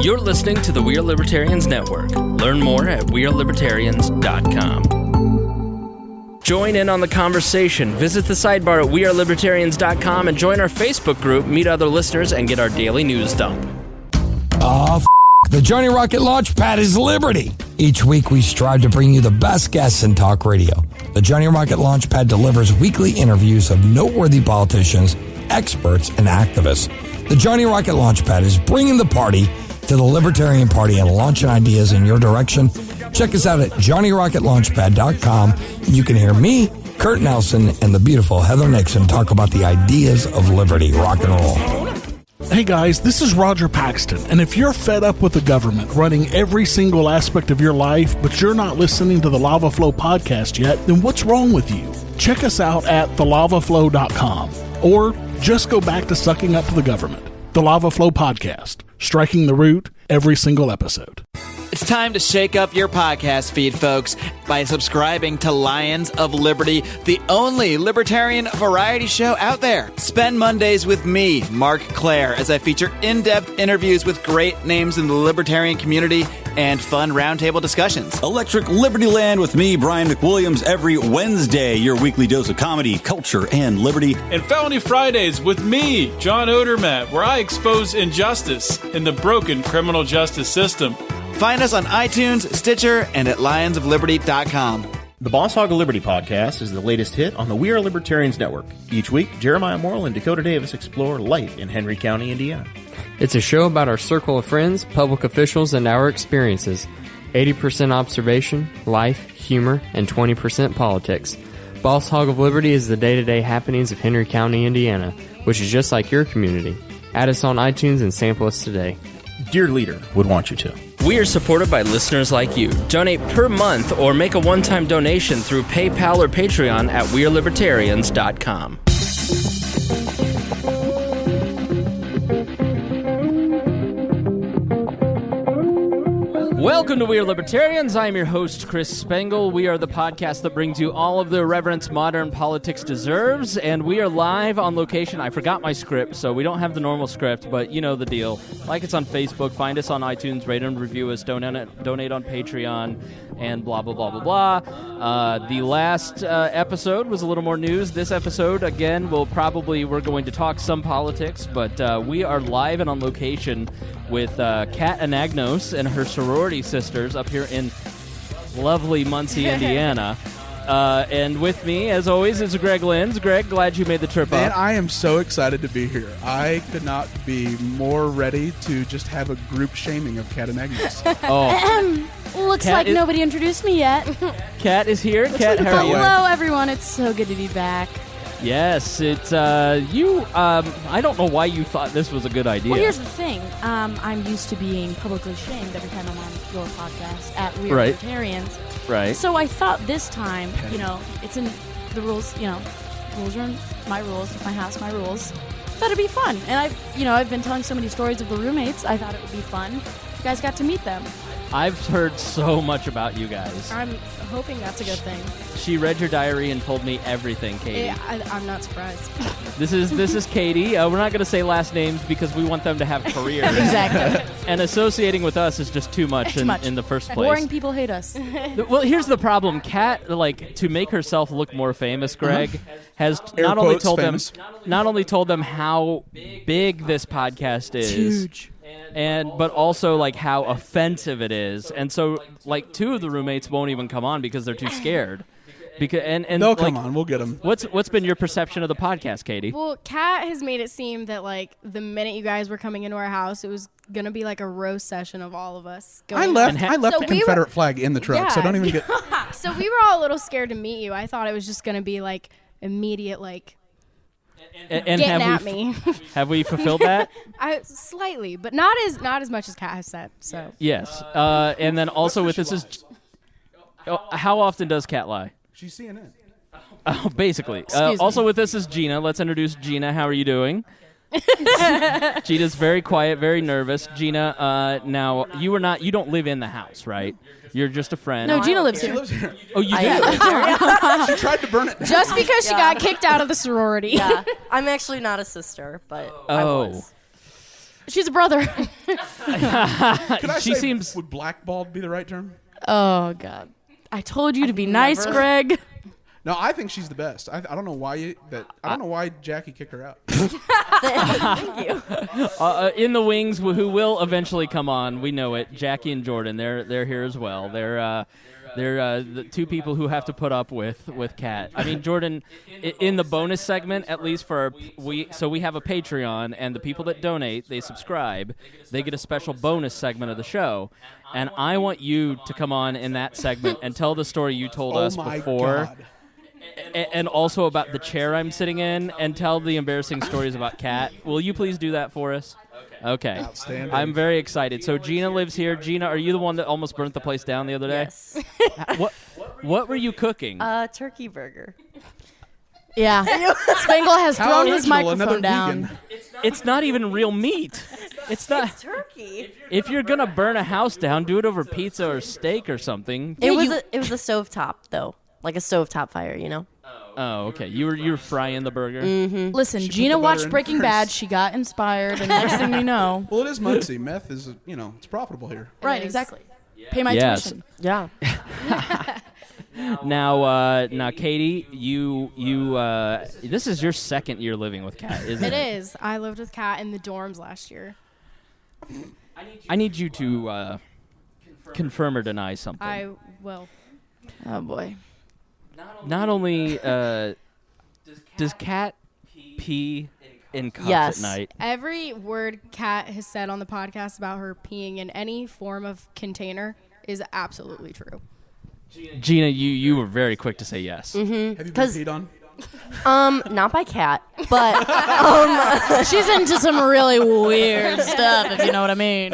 You're listening to the We Are Libertarians Network. Learn more at wearelibertarians.com. Join in on the conversation. Visit the sidebar at wearelibertarians.com and join our Facebook group, meet other listeners, and get our daily news dump. The Johnny Rocket Launchpad is Liberty. Each week we strive to bring you the best guests in talk radio. The Johnny Rocket Launchpad delivers weekly interviews of noteworthy politicians, experts, and activists. The Johnny Rocket Launchpad is bringing the party to the Libertarian Party and launching ideas in your direction. Check us out at johnnyrocketlaunchpad.com. You can hear me, Kurt Nelson, and the beautiful Heather Nixon talk about the ideas of liberty. Rock and roll. Hey guys, this is Roger Paxton, and if you're fed up with the government running every single aspect of your life, but you're not listening to the Lava Flow podcast yet, then what's wrong with you? Check us out at thelavaflow.com, or just go back to sucking up to the government. The Lava Flow podcast, striking the root every single episode. It's time to shake up your podcast feed, folks, by subscribing to Lions of Liberty, the only libertarian variety show out there. Spend Mondays with me, Mark Claire, as I feature in-depth interviews with great names in the libertarian community and fun roundtable discussions. Electric Liberty Land with me, Brian McWilliams, every Wednesday, your weekly dose of comedy, culture, and liberty. And Felony Fridays with me, John Odermatt, where I expose injustice in the broken criminal justice system. Find us on iTunes, Stitcher, and at lionsofliberty.com. The Boss Hog of Liberty podcast is the latest hit on the We Are Libertarians Network. Each week, Jeremiah Morrill and Dakota Davis explore life in Henry County, Indiana. It's a show about our circle of friends, public officials, and our experiences. 80% observation, life, humor, and 20% politics. Boss Hog of Liberty is the day-to-day happenings of Henry County, Indiana, which is just like your community. Add us on iTunes and sample us today. Dear Leader would want you to. We are supported by listeners like you. Donate per month or make a one-time donation through PayPal or Patreon at wearelibertarians.com. Welcome to We Are Libertarians. I am your host, Chris Spangle. We are the podcast that brings you all of the irreverence modern politics deserves, and we are live on location. I forgot my script, so we don't have the normal script, but you know the deal. Like us on Facebook, find us on iTunes, rate and review us, donate on Patreon, and blah, blah, blah, blah, blah. The last episode was a little more news. This episode, again, we're going to talk some politics, but we are live and on location with Kat Anagnos and her sorority sisters up here in lovely Muncie, Indiana. And with me, as always, is Greg Lenz. Greg, glad you made the trip Man, up. I am so excited to be here. I could not be more ready to just have a group shaming of Kat and Agnes. Looks like nobody introduced me yet. Kat is here. Kat, how are you? Hello, everyone. It's so good to be back. Yes, it's you. I don't know why you thought this was a good idea. Well, here's the thing. I'm used to being publicly shamed every time I'm on your podcast at We Are Libertarians. Right. So I thought this time, it's in the rules. Rules are in my rules. My house, my rules. Thought it'd be fun, and I've been telling so many stories of the roommates. I thought it would be fun. You guys got to meet them. I've heard so much about you guys. I'm hoping that's a good thing. She read your diary and told me everything, Katie. Yeah, I'm not surprised. This is Katie. We're not going to say last names because we want them to have careers. Exactly. And associating with us is just too much in the first place. Boring people hate us. Well, here's the problem. Kat, to make herself look more famous, Greg, has not only told them how big this podcast is. It's huge. But also how offensive it is, and so two of the roommates won't even come on because they're too scared. And they'll come on. We'll get them. What's been your perception of the podcast, Katie? Well, Kat has made it seem that the minute you guys were coming into our house, it was gonna be a roast session of all of us. I left the Confederate flag in the truck, so don't even get. So we were all a little scared to meet you. I thought it was just gonna be immediate and getting at me. Have we fulfilled that? Slightly, but not as much as Kat has said. So yes, and then also with this is how often does Kat lie? She's CNN. Oh, basically. Also with this is Gina. Let's introduce Gina. How are you doing? Gina's very quiet, very nervous. Gina, now you don't live in the house, right? You're just a friend. No, Gina lives here. She lives here. Oh, you do? She tried to burn it down. Just because she got kicked out of the sorority. Yeah, I'm actually not a sister, but I was. She's a brother. Could I She say, seems- would blackballed be the right term? Oh, God. I told you to be nice, Greg. No, I think she's the best. I don't know why I don't know why Jackie kicked her out. Thank you. In the wings, who will eventually come on, we know it. Jackie and Jordan, they're here as well. They're the two people who have to put up with Kat. I mean, Jordan, in the bonus segment, at least for we have a Patreon, and the people that donate, they subscribe, they get a special bonus segment of the show. And I want you to come on in that segment and tell the story you told us before. God. And also about the chair I'm sitting in, and tell the embarrassing stories about Kat. Will you please do that for us? Okay. Outstanding. I'm very excited. So Gina lives here. Gina, are you the one that almost burnt the place down the other day? Yes. What were you cooking? Turkey burger. Yeah. Spangle has How thrown his original, microphone another down. vegan. It's not even real meat. It's not. It's turkey. If you're gonna burn a house down, do it over pizza or steak or something. It was a stovetop though, like a stovetop fire, you know. Oh, okay. You were frying the burger. Mm-hmm. Listen, She put Gina the butter watched in Breaking first. Bad. She got inspired, and next thing we know, Well, it is Muncie. Meth is, it's profitable here. right? is. Exactly. Pay my Yes. tuition. Yeah. Now, Katie, you this is your second year living with Kat, isn't it? It is. I lived with Kat in the dorms last year. I need you to confirm or deny something. I will. Oh boy. Not only does Kat pee in cups Yes. at night. Every word Kat has said on the podcast about her peeing in any form of container is absolutely true. Gina, you were very quick to say yes. Have you been 'Cause- peed on? Not by Kat, but She's into some really weird stuff, if you know what I mean.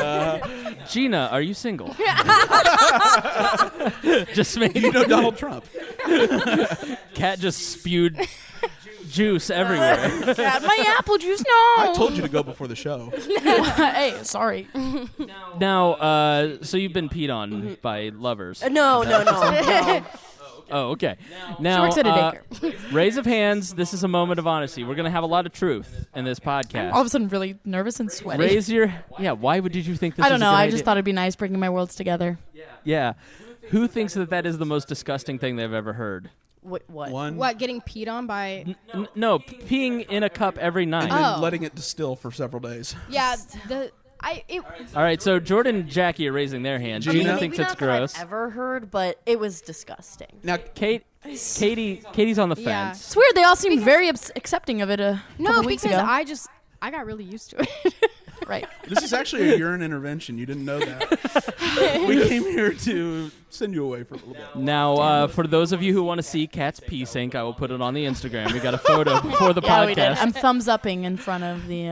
Gina, are you single? Just me. You know Donald Trump. Kat just spewed juice everywhere. Got my apple juice. No. I told you to go before the show. Hey, sorry. Now, so you've been peed on by lovers. no. Oh, okay. Now, works at a daycare. raise of hands. This is a moment of honesty. We're going to have a lot of truth in this podcast. All of a sudden, really nervous and sweaty. Raise your... Yeah, why did you think this I don't was know. a good I idea? just thought it'd be nice bringing my worlds together. Yeah. Who thinks that is the most disgusting thing they've ever heard? What? One. What, getting peed on by... No, peeing in a cup every night. And then Oh. letting it distill for several days. Yeah, All right, so Jordan and Jackie are raising their hand. Gina? Gina Maybe thinks not it's that I've gross. ever heard, but it was disgusting. Now, Katie's on the Yeah. fence. It's weird. They all seemed very accepting of it a No, couple weeks because ago. I got really used to it. Right. this is actually a urine intervention. You didn't know that. We came here to send you away for a little bit. Now, for those of you who want to see Kat's pee sink, I will put it on the Instagram. We got a photo before the Yeah, we did. podcast I'm thumbs upping in front of the.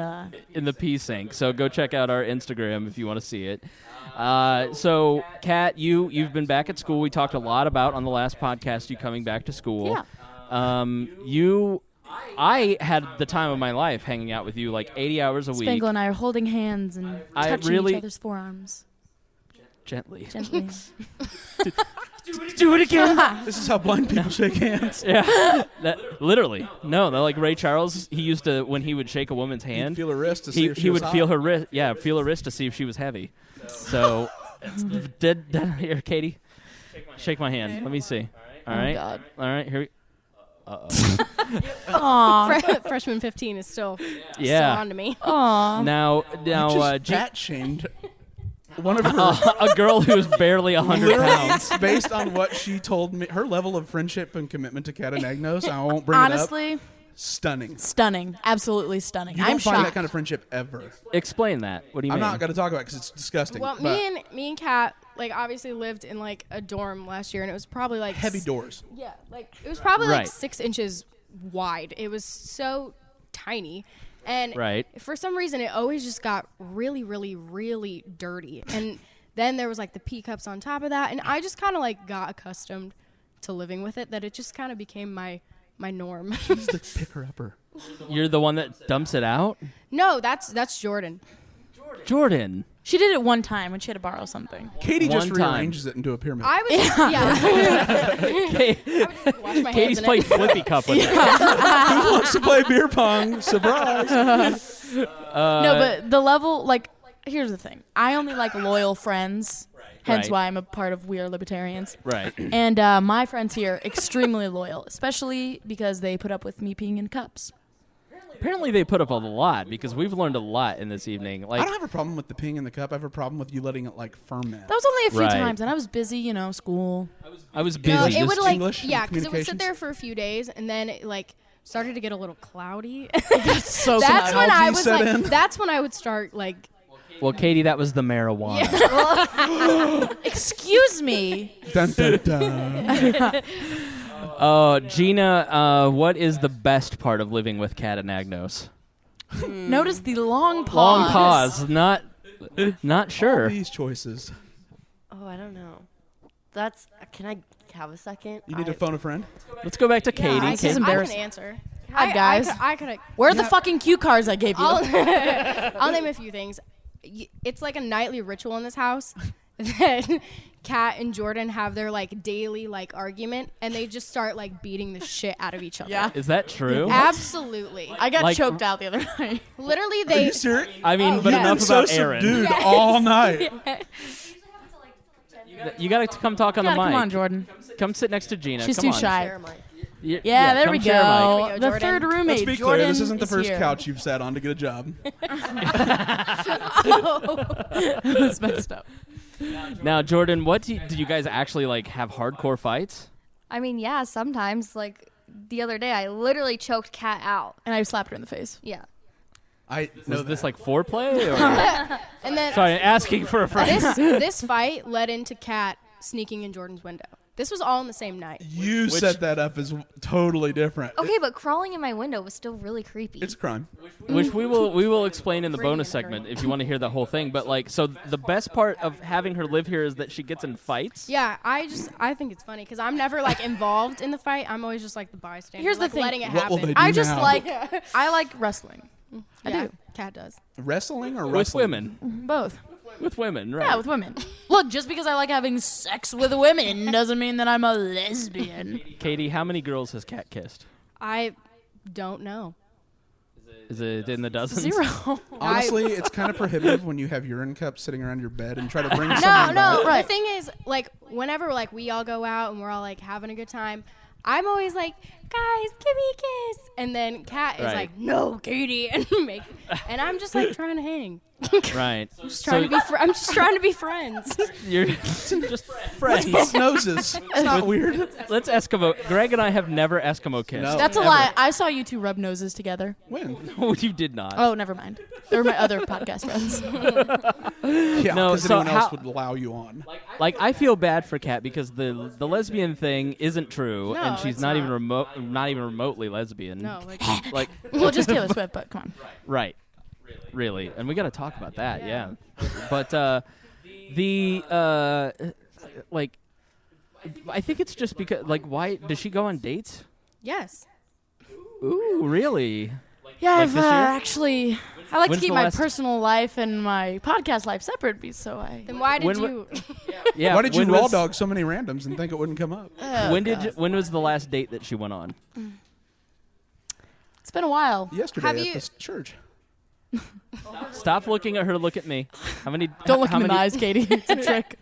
in the pee sink. So go check out our Instagram if you want to see it. So, Kat, you've been back at school. We talked a lot about on the last podcast you coming back to school. Yeah. I had the time of my life hanging out with you like 80 hours a week. Spangle and I are holding hands and I touching really- each other's forearms Gently. gently. Do it again. This is how blind people shake hands. Yeah. Literally. No, like Ray Charles, he used to, when he would shake a woman's hand, Feel her wrist to see if she he was would hot. feel her wrist. Yeah, feel her wrist to see if she was heavy. So, dead here, Katie. Shake my hand. Let me see. All right. God. All right. Here we. Freshman 15 is still Yeah. on to me. Aw. Now, You just Gina, fat shamed one of her a girl who's barely 100 pounds. based on what she told me. Her level of friendship and commitment to Kat Anagnos, I won't bring it up. Honestly, Stunning. stunning. Absolutely stunning. You don't I'm find shocked. that kind of friendship ever. Explain that. What do you I'm mean? not going to talk about it because it's disgusting. Well, but me and Kat obviously lived in like a dorm last year, and it was probably like heavy doors. Yeah, like it was probably Right. like 6 inches wide. It was so tiny, and Right. for some reason it always just got really, really, really dirty. And then there was like the pee cups on top of that, and I just kind of like got accustomed to living with it. That it just kind of became my norm. She's the picker-upper. You're the one that dumps it out? No, that's Jordan. Jordan. She did it one time when she had to borrow something. Katie One just time. rearranges it into a pyramid. I was wash my hands Katie's in played it. flippy cup with her. Who wants to play beer pong? Surprise. No, but the level, like, here's the thing. I only like loyal friends, hence why I'm a part of We Are Libertarians. Right. And my friends here, extremely loyal, especially because they put up with me peeing in cups. Apparently they put up a lot because we've learned a lot in this evening. Like, I don't have a problem with the peeing in the cup. I have a problem with you letting it like ferment. That was only a few times, and I was busy, school. I was busy. No, it would like English because it would sit there for a few days, and then it like started to get a little cloudy. So that's when I was set like, in. that's when I would start like. Well, Katie, that was the marijuana. Excuse me. Dun, dun, dun. Gina, what is the best part of living with Kat and Anagnos? Notice the long pause. Long pause. Not sure. All these choices. Oh, I don't know. Can I have a second? You need to phone a friend. Let's go back to Katie. This is I embarrassing. can answer. Hi, guys. I could. Where are the fucking cue cards I gave you? I'll name a few things. It's like a nightly ritual in this house. Then Kat and Jordan have their like daily like argument, and they just start like beating the shit out of each other. Yeah. Is that true? Absolutely. I got Like- choked out the other night. Literally, Are they. you serious? I mean, but yeah. enough So about Aaron. subdued all night. You got to come talk on the mic. Come on, Jordan. Come sit next to Gina. She's Come too on. shy. Yeah, Yeah, there come we share a mic. go. There we go, The Jordan. third roommate, Let's be Jordan, clear. This isn't the is first here. couch you've sat on to get a job. That's messed up. Now, Jordan, what do you guys actually like have hardcore fights? I mean, yeah, sometimes. Like the other day, I literally choked Kat out. And I slapped her in the face. Yeah. Was this like foreplay? Or? And then Sorry, asking for a friend. this fight led into Kat sneaking in Jordan's window. This was all in the same night. You set that up as totally different. Okay, but crawling in my window was still really creepy. It's a crime. Which we will explain in the bonus segment if you want to hear that whole thing. But like, so the best part of having her live here is that she gets in fights. Yeah, I think it's funny because I'm never like involved in the fight. I'm always just like the bystander. Here's the like, thing. letting it What will happen. they do I just now? I like wrestling. I do. Kat does. Wrestling or With wrestling? women. Both. With women, right? Yeah, with women. Look, just because I like having sex with women doesn't mean that I'm a lesbian. Katie, how many girls has Kat kissed? I don't know. Is it in the dozens? 0. Honestly, it's kind of prohibitive when you have urine cups sitting around your bed and try to bring No, someone no. back. The thing is, like, whenever like we all go out and we're all like having a good time, I'm always like, guys, give me a kiss, and then Kat is Right. like, no, Katie, and I'm just like trying to hang. Right. I'm just trying to be. I'm just trying to be friends. You're just friends. Both noses. It's not weird. Let's Eskimo. Greg and I have never Eskimo kissed. No. That's a Ever. lie. I saw you two rub noses together. When? No, you did not. Oh, never mind. They were my other podcast friends. Yeah, No, because so anyone else how- would allow you on. Like I feel bad for Kat because the lesbian thing isn't true, No, and she's it's not not. even remotely lesbian. No, like like Well, just Taylor Swift, but come on. right, really, and we got to talk about that, yeah. But like, I think it's just because like, why does she go on dates? yes. Ooh, really? Yeah, Like I've this year? actually. I like When's to keep the my last- personal life and my podcast life separate, so I. Then why did When you? Yeah. Why did you when raw was- dog so many randoms and think it wouldn't come up? When was the last date that she went on? It's been a while. Yesterday Have at you- this church. Stop looking at her. Look at me. How many? Don't look how in the many, eyes, Katie. It's a trick.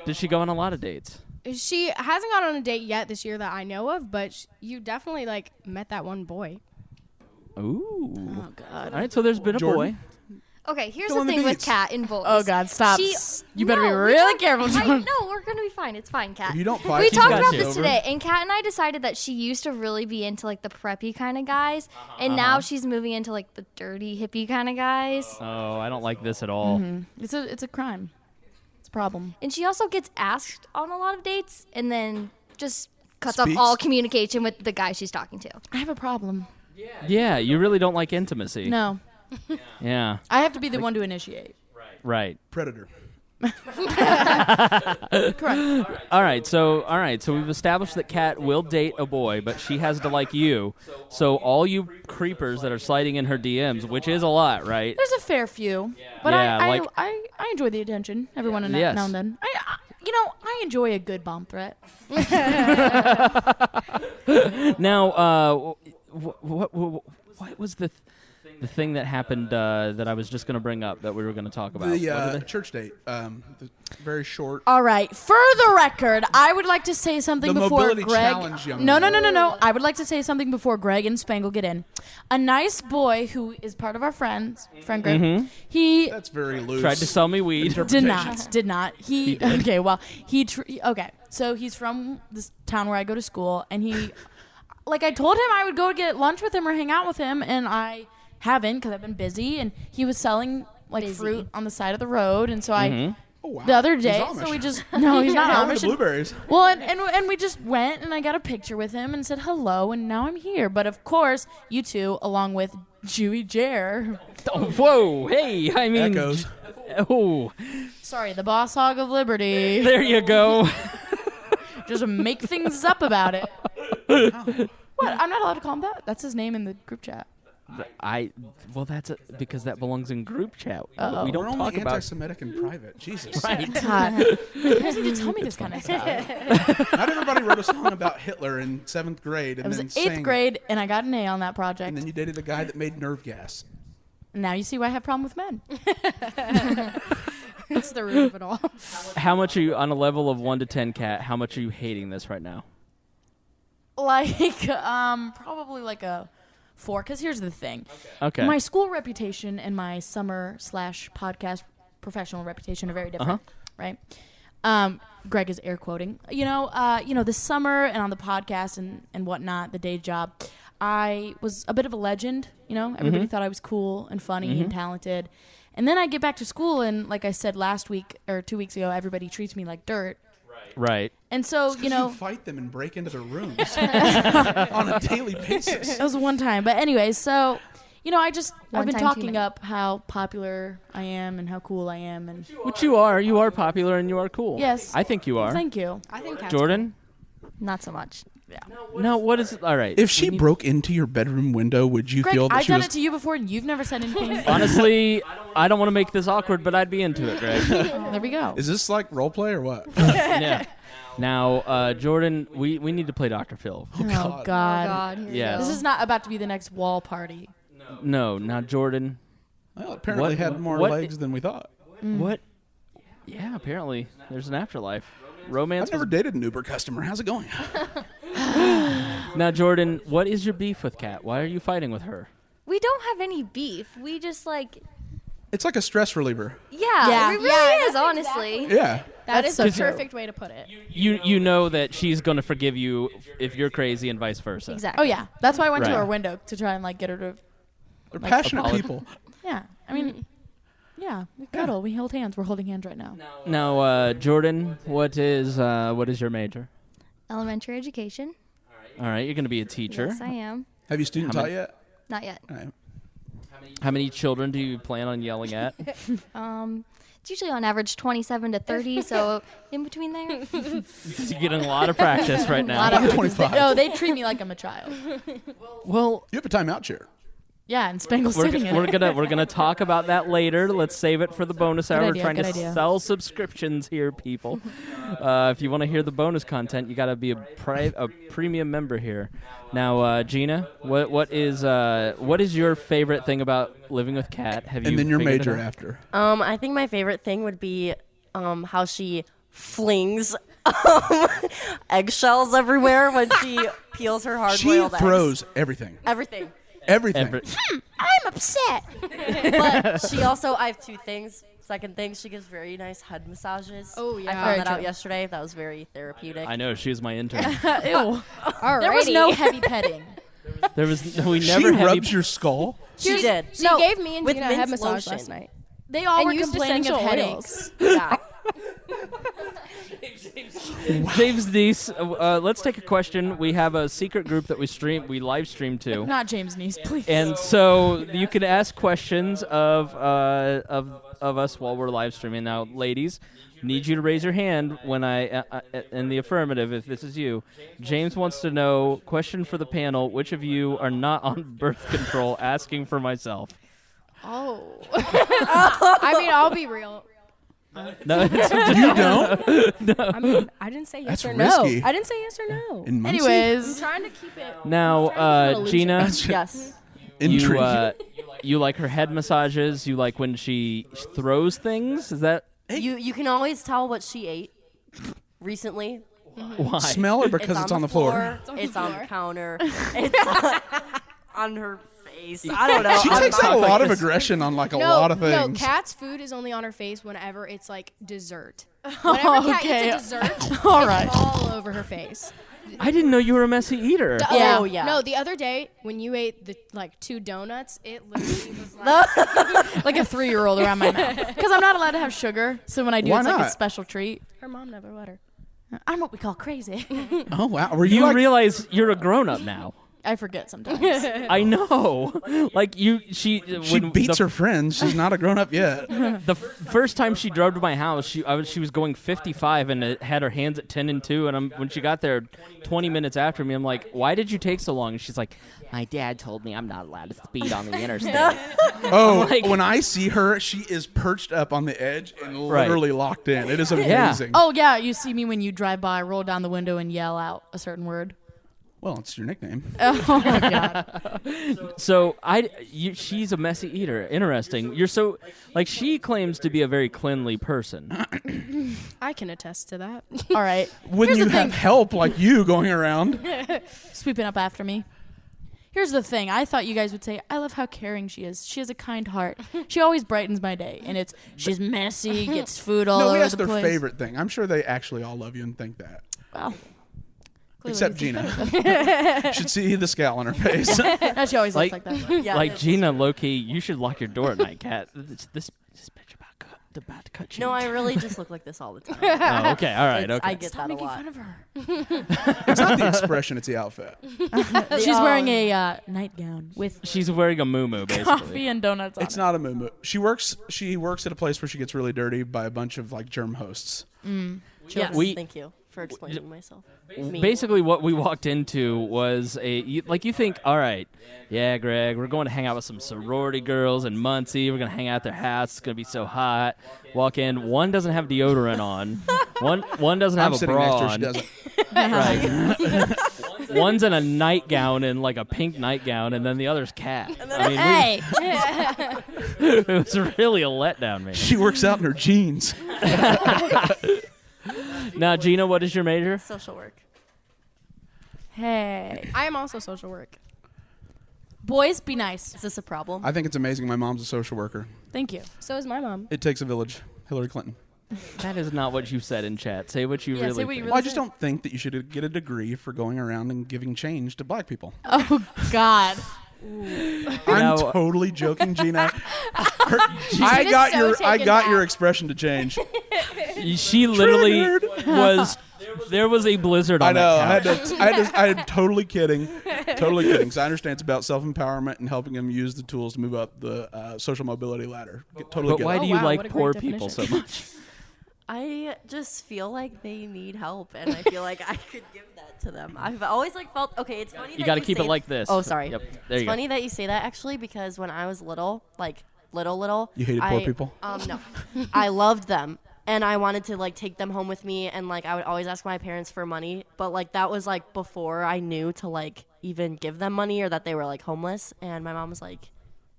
Did she go on a lot of dates? She hasn't gone on a date yet this year that I know of, but you definitely like met that one boy. Ooh. Oh God. All right, so there's been a Jordan? boy. Okay, here's Go the on the thing with beats. Kat in boys. Oh God, stop! She- You better be No, we really talked- careful, Jordan. No, we're gonna be fine. It's fine, Kat. If you don't fight, We she's talked got about you. this today, and Kat and I decided that she used to really be into like the preppy kind of guys, and now she's moving into like the dirty hippie kind of guys. Oh, I don't like this at all. It's a crime. It's a problem. And she also gets asked on a lot of dates, and then just cuts off Speaks? all communication with the guy she's talking to. I have a problem. Yeah, you really don't like intimacy. No, Yeah. I have to be the one to initiate. Right. Predator. Correct. All right. So we've established that Kat will date a boy, but she has to like you. So all you creepers that are sliding in her DMs, which is a lot, right? There's a fair few, but Yeah, I, like- I enjoy the attention every now Yes. and then. I enjoy a good bomb threat. Now, what was the the thing that happened that I was just going to bring up that we were going to talk about. The church date. The very short. All right. For the record, I would like to say something The before mobility Greg. challenge, young No. man. I would like to say something before Greg and Spangle get in. A nice boy who is part of our friend group. Mhm. He That's very loose. Tried to sell me weed. did not. He did. okay. Well, okay. So he's from this town where I go to school, and he, like, I told him I would go get lunch with him or hang out with him, and I haven't because I've been busy. And he was selling fruit on the side of the road, and so I. Oh, wow. The other He's day, Amish. so we just no, he's not Yeah, with Amish. the blueberries. Well, and we just went, and I got a picture with him and said hello, and now I'm here. But of course, you two, along with Jewy Jer. Oh, whoa! Hey, I mean, Echoes. Oh, Sorry, the boss hog of liberty. there you go. Just make things up about it. What? I'm not allowed to call him that. That's his name in the group chat. Well, that's because that belongs in group chat. Uh-oh. We don't We're talk only about. anti-Semitic in private. Jesus. Right. God. You guys need to tell me this kind of stuff. Not everybody wrote a song about Hitler in 7th grade. And It was then 8th sang, grade, and I got an A on that project. And then you dated a guy that made nerve gas. Now you see why I have a problem with men. That's the root of it all. How much are you on a level of 1 to 10, Kat? How much are you hating this right now? Probably like a 4. Because here's the thing. Okay. My school reputation and my summer/podcast professional reputation are very different, right? Greg is air quoting. This summer and on the podcast and whatnot, the day job, I was a bit of a legend. Everybody thought I was cool and funny and talented. And then I get back to school, and like I said last week or 2 weeks ago, everybody treats me like dirt. Right. And so, you fight them and break into their rooms on a daily basis. That was one time. But anyway, so, I've been time talking too many. up how popular I am and how cool I am. And Which you are. You are popular and you are cool. Yes. I think you are. Thank you. I think Kat's Jordan? Not so much. Yeah. No, what is it? All right. If she broke into your bedroom window, would you Greg, feel that I've she done was... it to you before, and you've never said anything. Honestly, I don't want to make this awkward, but I'd be into it, Greg. There we go. Is this like role play or what? Yeah. Now, Jordan, we need to play Dr. Phil. Oh, God. Here we Yes. go. This is not about to be the next wall party. No, now Jordan. Well, apparently had more legs than we thought. What? Yeah, apparently. There's an afterlife. Romance. I've never dated an Uber customer. How's it going? Now, Jordan, what is your beef with Kat? Why are you fighting with her? We don't have any beef. We just It's like a stress reliever. yeah, it really is, that's honestly. Yeah. That That's is so the true. perfect way to put it. You know that she's going to forgive you if you're crazy and vice versa. Exactly. Oh, yeah. That's why I went to Right. her window to try and, get her to... They're passionate people. Yeah. I mean, yeah. We cuddle. We hold hands. We're holding hands right now. Now, Jordan, what is your major? Elementary education. All right, you're going to be a teacher. Yes, I am. Have you student How taught many- yet? Not yet. All right. How many children do you plan on yelling at? It's usually on average 27 to 30, so in between there. You're getting a lot of practice right A lot now. of 25. No, they treat me like I'm a child. Well, You have a timeout chair. Yeah, and Spangle's sitting in we're it. gonna talk about that later. Let's save it for the bonus hour. idea, We're trying good to idea. sell subscriptions here, people. If you want to hear the bonus content, you got to be a premium member here. Now, Gina, what is your favorite thing about living with Kat? Have you? And then your figured it major out? after. I think my favorite thing would be how she flings eggshells everywhere when she peels her hard-boiled She throws everything. Everything. Everything. I'm upset. But she also, I have two things. Second thing, she gives very nice head massages. Oh, yeah. I found Very that out true. yesterday. That was very therapeutic. I know she was my intern. Ew. Alrighty. There was no heavy petting. We She never rubs your skull. She did. She gave me and with Gina a head mint massage lotion. last night. They all And were used complaining of essential headaches. Yeah. James Deese, let's take a question. We have a secret group that we live stream to. Not James Neese, please. And so you can ask questions of us while we're live streaming. Now, ladies, need you to raise your hand when I in the affirmative if this is you. James wants to know, question for the panel, which of you are not on birth control? Asking for myself. Oh. I mean, I'll be real. No, You don't? no. I mean, I didn't say yes That's or risky. no. I didn't say yes or no. In Muncie? I'm Anyways, trying to keep it. Now, Gina, Yes. You, you like her head massages. You like when she throws things. Is that You can always tell what she ate recently. why? Smell or because it's on the floor? It's on the counter. It's on her face. I don't know. She takes out a lot of aggression on like a lot of things. No, Kat's food is only on her face whenever it's like dessert. Whenever Kat eats a dessert, All right. it's all over her face. I didn't know you were a messy eater. No, the other day when you ate the 2 donuts, it literally was like Like a 3-year-old around my mouth. Because I'm not allowed to have sugar, so when I do, Why it's like a not? special treat. her mom never let her. I'm what we call crazy. Oh wow, were You you like, realize you're a grown up now. I forget sometimes. I know. Like she when beats her friends. She's not a grown up yet. The first time she drove to my house, she was going 55 and it had her hands at 10 and 2. And when she got there 20 minutes after me, I'm like, why did you take so long? And she's like, my dad told me I'm not allowed to speed on the interstate. When I see her, she is perched up on the edge and literally locked in. It is amazing. Oh, yeah. You see me when you drive by, roll down the window, and yell out a certain word. Well, it's your nickname. Oh, my God. So she's a messy eater. Interesting. You're so she claims to be a very cleanly person. I can attest to that. All right. Wouldn't you have help like you going around? Sweeping up after me. Here's the thing. I thought you guys would say, I love how caring she is. She has a kind heart. She always brightens my day. And she's messy, gets food all over the place. No, that's their favorite thing. I'm sure they actually all love you and think that. Well, except Gina. Should see the scowl on her face. She always looks like that. Yeah, Gina, low-key, you should lock your door at night, Kat. This bitch about to cut you. No, I really just look like this all the time. Oh, okay. All right. Okay. I get that a lot. Fun of her. It's not the expression, it's the outfit. She's wearing a nightgown with She's wearing a muumuu, basically. coffee and donuts on It's not a muumuu. She works at a place where she gets really dirty by a bunch of like germ hosts. Yes, thank you for explaining myself. Basically, what we walked into was you think, all right, yeah, Greg, we're going to hang out with some sorority girls in Muncie. We're going to hang out at their house. It's going to be so hot. Walk in. One doesn't have deodorant on. One doesn't have a bra on. She doesn't. Right. One's in a nightgown and like a pink nightgown, and then the other's Kat. It was really a letdown, man. She works out in her jeans. Now, Gina, what is your major? Social work. Hey. I am also social work. Boys, be nice. Is this a problem? I think it's amazing my mom's a social worker. Thank you. So is my mom. It takes a village. Hillary Clinton. That is not what you said in chat. Say what you really say what think. you Well, I just don't think that you should get a degree for going around and giving change to black people. Oh, God. I'm totally joking, Gina. I got your expression to change. She literally was. There was a blizzard on that couch. I'm totally kidding. Totally kidding. Because I understand it's about self-empowerment and helping them use the tools to move up the social mobility ladder. But why do you like poor people so much? I just feel like they need help, and I feel like I could give that to them. I've always felt okay. It's funny. You got to keep it like this. Oh, sorry. Yep. It's funny that you say that actually, because when I was little, little, you hated poor people. No, I loved them, and I wanted to take them home with me, and I would always ask my parents for money, but that was before I knew to even give them money or that they were homeless, and my mom was like,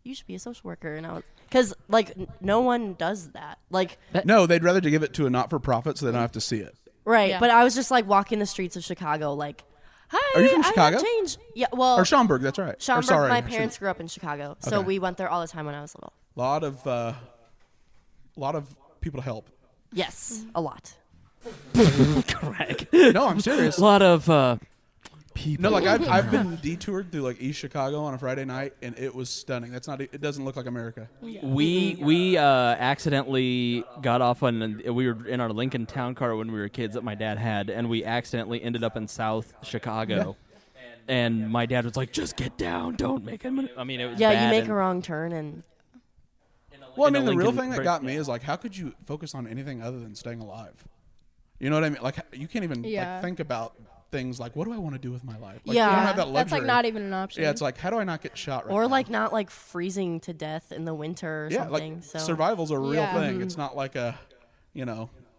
you should be a social worker, and I was. Because, no one does that. No, they'd rather give it to a not-for-profit so they don't have to see it. Right, yeah. But I was just, walking the streets of Chicago, hi, are you from Chicago? I have change. Yeah, well. Or Schaumburg, that's right. Schaumburg, my parents grew up in Chicago, so we went there all the time when I was little. A lot of people to help. Yes, a lot. Correct. No, I'm serious. A lot of people. No, I've been detoured through East Chicago on a Friday night, and it was stunning. It doesn't look like America. Yeah. We accidentally got off on. We were in our Lincoln Town Car when we were kids that my dad had, and we accidentally ended up in South Chicago. Yeah. And my dad was like, "Just get down, don't make it." I mean, it was bad. Yeah, you make a wrong turn and. Well, the real thing that got me is how could you focus on anything other than staying alive? You know what I mean? You can't even think about things what do I want to do with my life? You don't have that luxury. That's not even an option. Yeah, it's how do I not get shot right now? Or not freezing to death in the winter or something. So survival's a real thing. It's not like a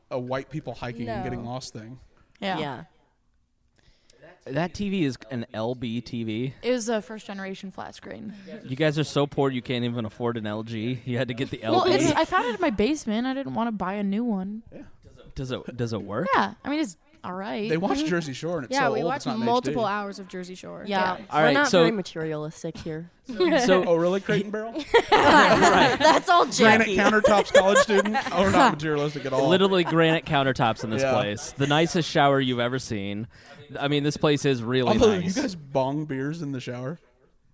white people hiking and getting lost thing. Yeah. that TV is an LB TV. It was a first generation flat screen. You guys are so poor you can't even afford an LG. You had to get the LB. Well, I found it in my basement. I didn't want to buy a new one. Yeah. Does it work? Yeah, I mean it's all right. They watch Jersey Shore and it's so we old, watch it's not in multiple HD. hours of Jersey Shore. Yeah, All we're right, not so- very materialistic here. So, Oh, really? Crate and Barrel? That's all Granite Jackie. countertops, college student? Oh, we're not materialistic at all. literally granite countertops in this Yeah. place. The nicest shower you've ever seen. I mean, this place is really Although, nice. you guys bong beers in the shower?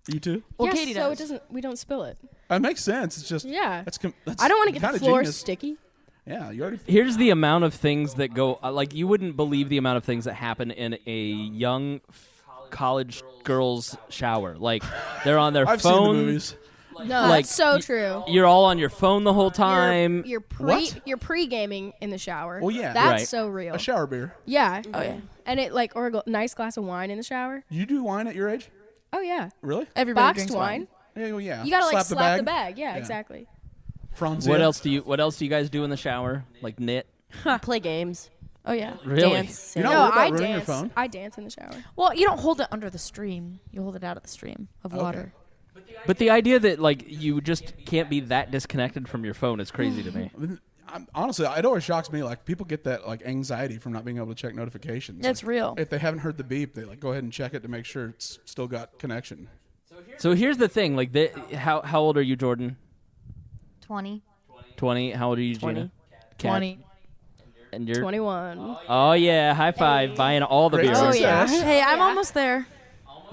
You too? Well, Yes, Katie so does. we don't spill it. That makes sense. It's just Yeah. that's I don't want to get kinda the floor genius. sticky. Yeah, you already. Here's the amount of things that go like you wouldn't believe the amount of things that happen in a young college girl's shower. Like they're on their I've seen the phone. movies. No, Like, that's so true. You're all on your phone the whole time. You're What? pre-gaming in the shower. Well, yeah. That's Right. so real. A shower beer. Yeah. Oh yeah. And it or a nice glass of wine in the shower. You do wine at your age? Oh yeah. Really? Everybody Boxed drinks wine. Yeah, well, yeah. You gotta like slap the the bag. Yeah, Yeah. exactly. Franzia. What else do you guys do in the shower? Like knit? Play games. Oh yeah. Really? Dance. You're not No, worried about I ruining your dance. phone? I dance in the shower. Well, you don't hold it under the stream. You hold it out of the stream of water. But the idea that like you just can't be that disconnected from your phone is crazy to me. Honestly, it always shocks me. Like people get that like anxiety from not being able to check notifications. It's Like, real. If they haven't heard the beep, they like go ahead and check it to make sure it's still got connection. So here's the thing, like how old are you, Jordan? 20. 20. How old are you, Gina? 20. And you're 21. Oh yeah, high five, buying all the Great beers. Oh yeah. Hey, I'm almost there.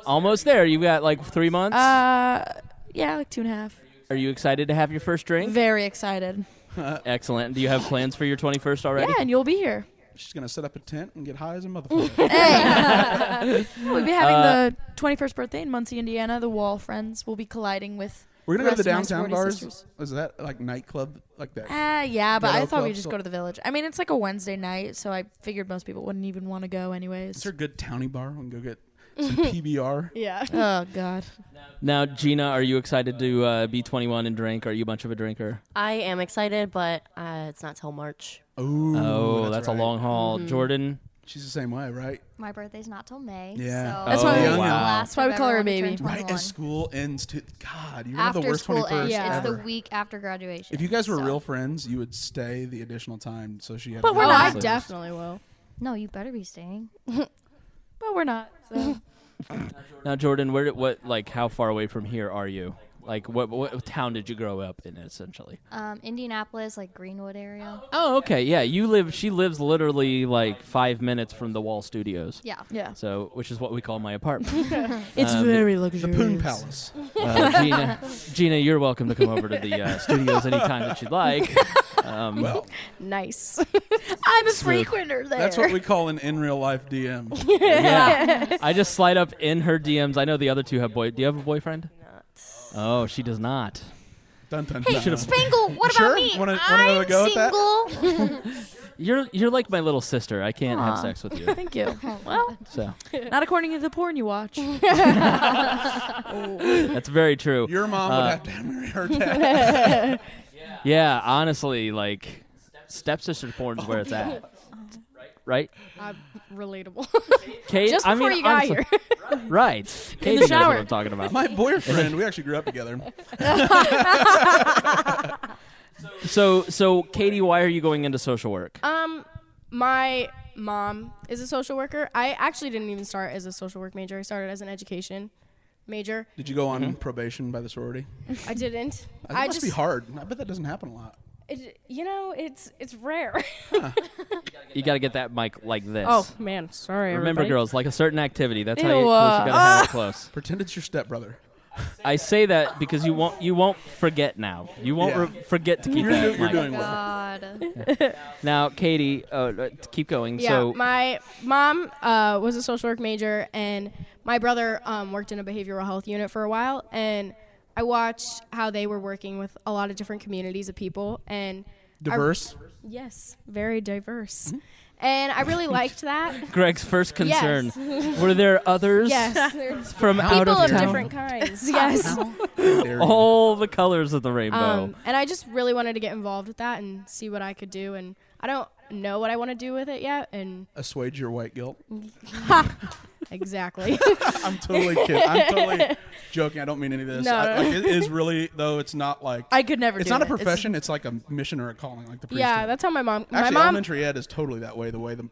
Almost there. You got like 3 months. Yeah, like 2.5. Are you excited to have your first drink? Very excited. Excellent. Do you have plans for your 21st already? Yeah, and you'll be here. She's gonna set up a tent and get high as a motherfucker. We'll be having the 21st birthday in Muncie, Indiana. The Wall Friends will be colliding with. We're gonna go to the rest of my downtown sorority bars. sisters. Is that like nightclub like that? Yeah, but Ghetto I thought club we'd just go to the Village. I mean, it's like a Wednesday night, so I figured most people wouldn't even want to go anyways. Is there a good townie bar? We can go get some PBR. Yeah. Oh God. Now, Gina, are you excited to be 21 and drink? Are you much of a drinker? I am excited, but it's not till March. Ooh, Oh, that's right. a long haul. Jordan? She's the same way, right? My birthday's not till May. Yeah. So That's why Oh, we- wow. That's why we call her a baby. Right as school ends, too. God, you're one of After the worst school 21st ends, Yeah. it's ever. the week after graduation. If you guys were so. real friends, you would stay the additional time so she had. But to we're do not. it. I definitely will. No, you better be staying. But we're not. So. Now, Jordan, how far away from here are you? Like, what town did you grow up in, essentially? Indianapolis, like Greenwood area. Oh, okay, yeah. She lives literally like 5 minutes from the Wall Studios. Yeah. Yeah. So, which is what we call my apartment. It's very luxurious. The Poon Palace. Gina, you're welcome to come over to the studios anytime that you'd like. Well, Nice. I'm a frequenter there. that's what we call an in real life DM. Yeah, I just slide up in her DMs. I know the other two have Do you have a boyfriend? Oh, she does not. Dun, dun, Hey, dun. Spangle, what Sure? about me? Wanna I'm have a go at that? single. You're like my little sister. I can't have sex with you. Thank you. Well, So not according to the porn you watch. that's very true. Your mom would have to marry her dad. Yeah, honestly, like stepsister porn's where it's at. Right? Relatable. Kate, Just before you got honestly- here. Right. Katie knows shower. what I'm talking about. My boyfriend, we actually grew up together. So Katie, why are you going into social work? My mom is a social worker. I actually didn't even start as a social work major. I started as an education major. Did you go on probation by the sorority? I didn't. That must be hard. I bet that doesn't happen a lot. It's rare. You got to get that mic like this. Oh man, sorry. Remember, everybody. girls, like a certain activity. That's how Ew, you got to have it close. Pretend it's your stepbrother. I say that because you won't forget now. You won't Yeah. forget to keep You're that mic. doing well. God. Now, Katie, keep going. Yeah, So my mom was a social work major, and my brother worked in a behavioral health unit for a while, and I watched how they were working with a lot of different communities of people, and Diverse? yes, very diverse. And I really liked that. Greg's first concern: Yes. were there others? Yes, from out people of of town? different kinds. Yes. All the colors of the rainbow. And I just really wanted to get involved with that and see what I could do, and I don't know what I want to do with it yet. And Assuage your white guilt. Exactly. I'm totally kidding. I'm totally joking. I don't mean any of this. No. Like, it is really, though, it's not like... I could never It's do not it. a profession. It's like a mission or a calling, like the priesthood. Yeah, that's how my mom... Actually, my mom, elementary ed is totally that way, the way the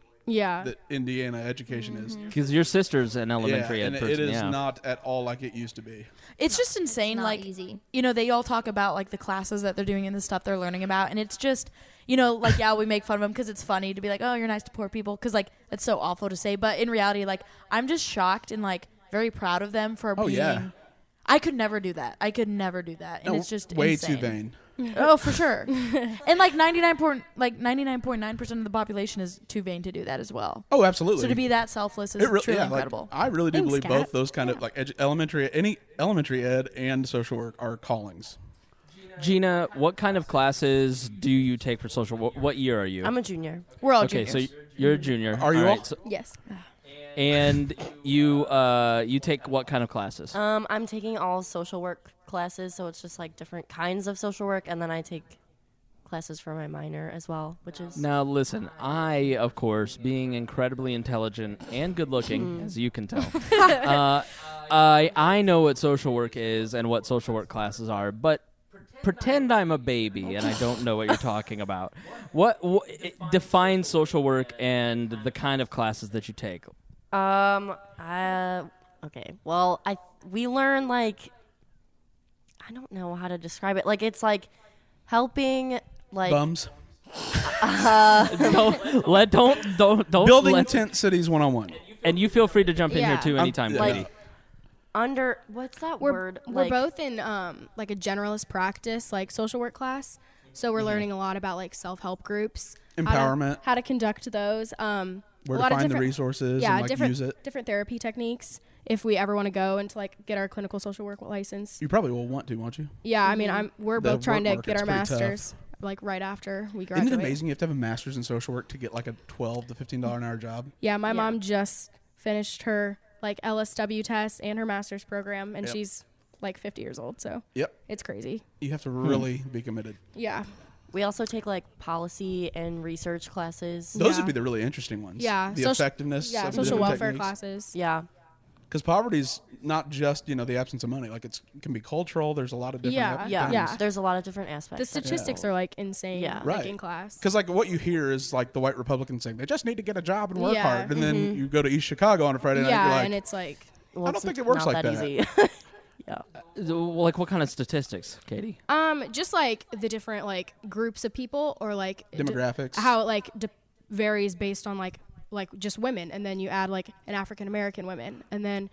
Indiana education is. Because your sister's an elementary ed and person. it is not at all like it used to be. It's just insane. not Like, easy. they all talk about like the classes that they're doing and the stuff they're learning about, and it's just, like, yeah, we make fun of them because it's funny to be like, oh, you're nice to poor people, because like it's so awful to say, but in reality, like, I'm just shocked and like very proud of them for being. Yeah. I could never do that. And it's just way insane. too vain. Oh, for sure. And like 99.9% of the population is too vain to do that as well. Oh, absolutely. So to be that selfless is truly incredible. I really do Thanks, believe Kat. both those kind of like elementary ed and social work are callings. Gina, what kind of classes do you take for social work? What year are you? I'm a junior. We're all okay, juniors. so you're a junior. Are you all? right, so- yes. and you take what kind of classes? I'm taking all social work classes, so it's just like different kinds of social work, and then I take classes for my minor as well, which is... Now, listen, I, of course, being incredibly intelligent and good-looking, as you can tell, I know what social work is and what social work classes are, but pretend I'm a baby and I don't know what you're talking about. What defines social work and the kind of classes that you take? Okay. Well, we learn, like, I don't know how to describe it. Like, it's like helping, like... Bums. Don't Building tent cities 101. And you feel free to jump in here too anytime, like, Katie. What's that word? We're both in like a generalist practice, like social work class. So we're learning a lot about like self-help groups, empowerment, how to conduct those, where to find the resources, and like use it. Different therapy techniques. If we ever want to go and to like get our clinical social work license, you probably will want to, won't you? Yeah, I mean, we're both trying to get our masters. Tough. Like right after we graduate. Isn't it amazing you have to have a master's in social work to get like a $12 to $15 an hour job? Yeah, my mom just finished her like LSW test and her master's program, and she's like 50 years old, so it's crazy. You have to really be committed. Yeah. We also take like policy and research classes. Those would be the really interesting ones. Yeah. The effectiveness of social welfare techniques. classes. Yeah. Because poverty's not just, the absence of money. Like it can be cultural. There's a lot of different things. There's a lot of different aspects. The statistics are like insane like, in class. Because like what you hear is like the white Republicans saying they just need to get a job and work hard. And then you go to East Chicago on a Friday night and you're like, and it's like... Well, I don't think it works like that. Easy. Like what kind of statistics, Katie? Just like the different like groups of people or like... demographics. How it like varies based on like just women, and then you add like an African American women, and then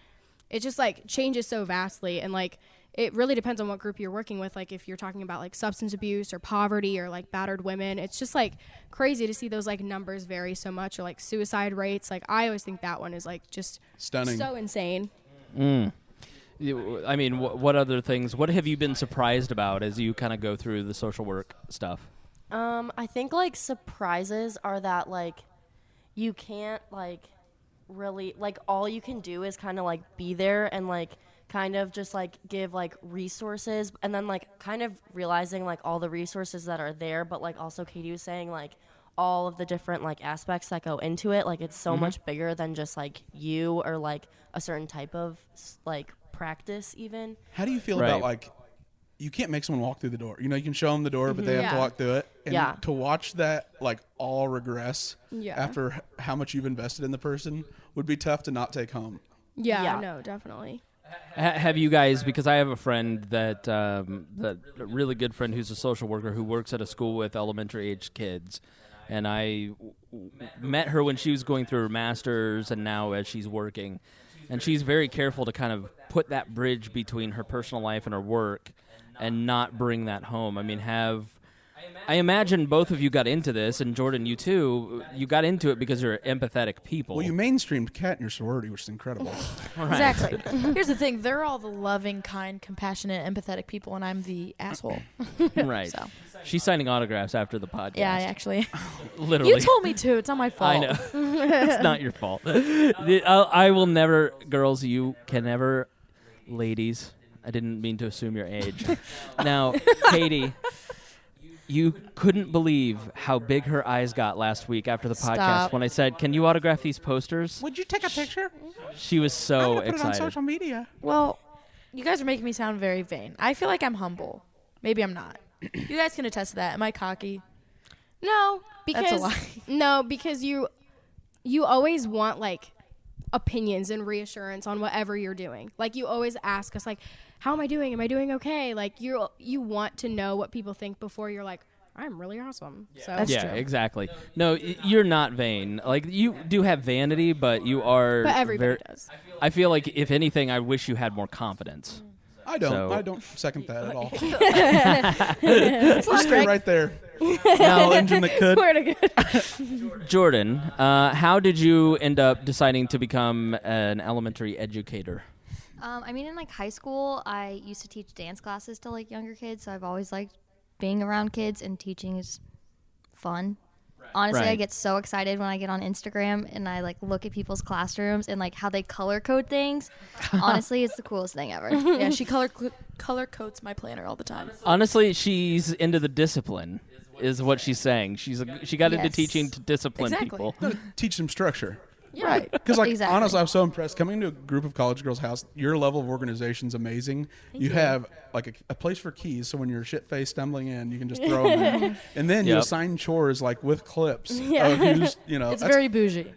it just like changes so vastly, and like it really depends on what group you're working with. Like if you're talking about like substance abuse or poverty or like battered women, it's just like crazy to see those like numbers vary so much, or like suicide rates. Like I always think that one is like just stunning, so insane. I mean, what other things? What have you been surprised about as you kind of go through the social work stuff? I think like surprises are that like you can't like really like all you can do is kind of like be there and like kind of just like give like resources, and then like kind of realizing like all the resources that are there, but like also Katie was saying like all of the different like aspects that go into it. Like it's so much bigger than just like you or like a certain type of like practice even. How do you feel about like you can't make someone walk through the door? You can show them the door, but they have to walk through it. And to watch that like all regress after how much you've invested in the person would be tough to not take home. Yeah. No, definitely. Have you guys, because I have a friend that a really good friend who's a social worker who works at a school with elementary age kids, and I met her when she was going through her master's and now as she's working, and she's very careful to kind of put that bridge between her personal life and her work and not bring that home. I mean, I imagine both of you got into this, and Jordan, you too. You got into it because you're empathetic people. Well, you mainstreamed Kat in your sorority, which is incredible. Exactly. Here's the thing: they're all the loving, kind, compassionate, empathetic people, and I'm the asshole. Right. So. She's signing autographs after the podcast. Yeah, actually. Literally. You told me to. It's not my fault. I know. It's not your fault. I will never, girls. You can never, ladies. I didn't mean to assume your age. Now, Katie. You couldn't believe how big her eyes got last week after the podcast when I said, "Can you autograph these posters?" Would you take a picture? She was so put excited. it on social media. Well, you guys are making me sound very vain. I feel like I'm humble. Maybe I'm not. You guys can attest to that. Am I cocky? No, because That's a lie. No, because you always want like opinions and reassurance on whatever you're doing. Like you always ask us like, how am I doing? Am I doing okay? Like you want to know what people think before you're like, I'm really awesome. So That's true. Exactly. No, you're not vain. Like you do have vanity, but you are. But everybody does. I feel like if anything, I wish you had more confidence. I don't. So. I don't second that at all. Just stay right there. Now, engine that could. Jordan, how did you end up deciding to become an elementary educator? I mean, in like high school, I used to teach dance classes to like younger kids, so I've always liked being around kids, and teaching is fun. Honestly, I get so excited when I get on Instagram and I like look at people's classrooms and like how they color code things. Honestly, it's the coolest thing ever. Yeah, she color codes my planner all the time. Honestly, she's into the discipline, is what she's saying. She got into teaching to discipline people. Teach them structure. Yeah. Right. Because, like, Exactly. honestly, I was so impressed. Coming to a group of college girls' house, your level of organization is amazing. You have, like, a place for keys, so when you're shit-faced stumbling in, you can just throw them in. And then you assign chores, like, with clips. Yeah. Who's, it's very bougie.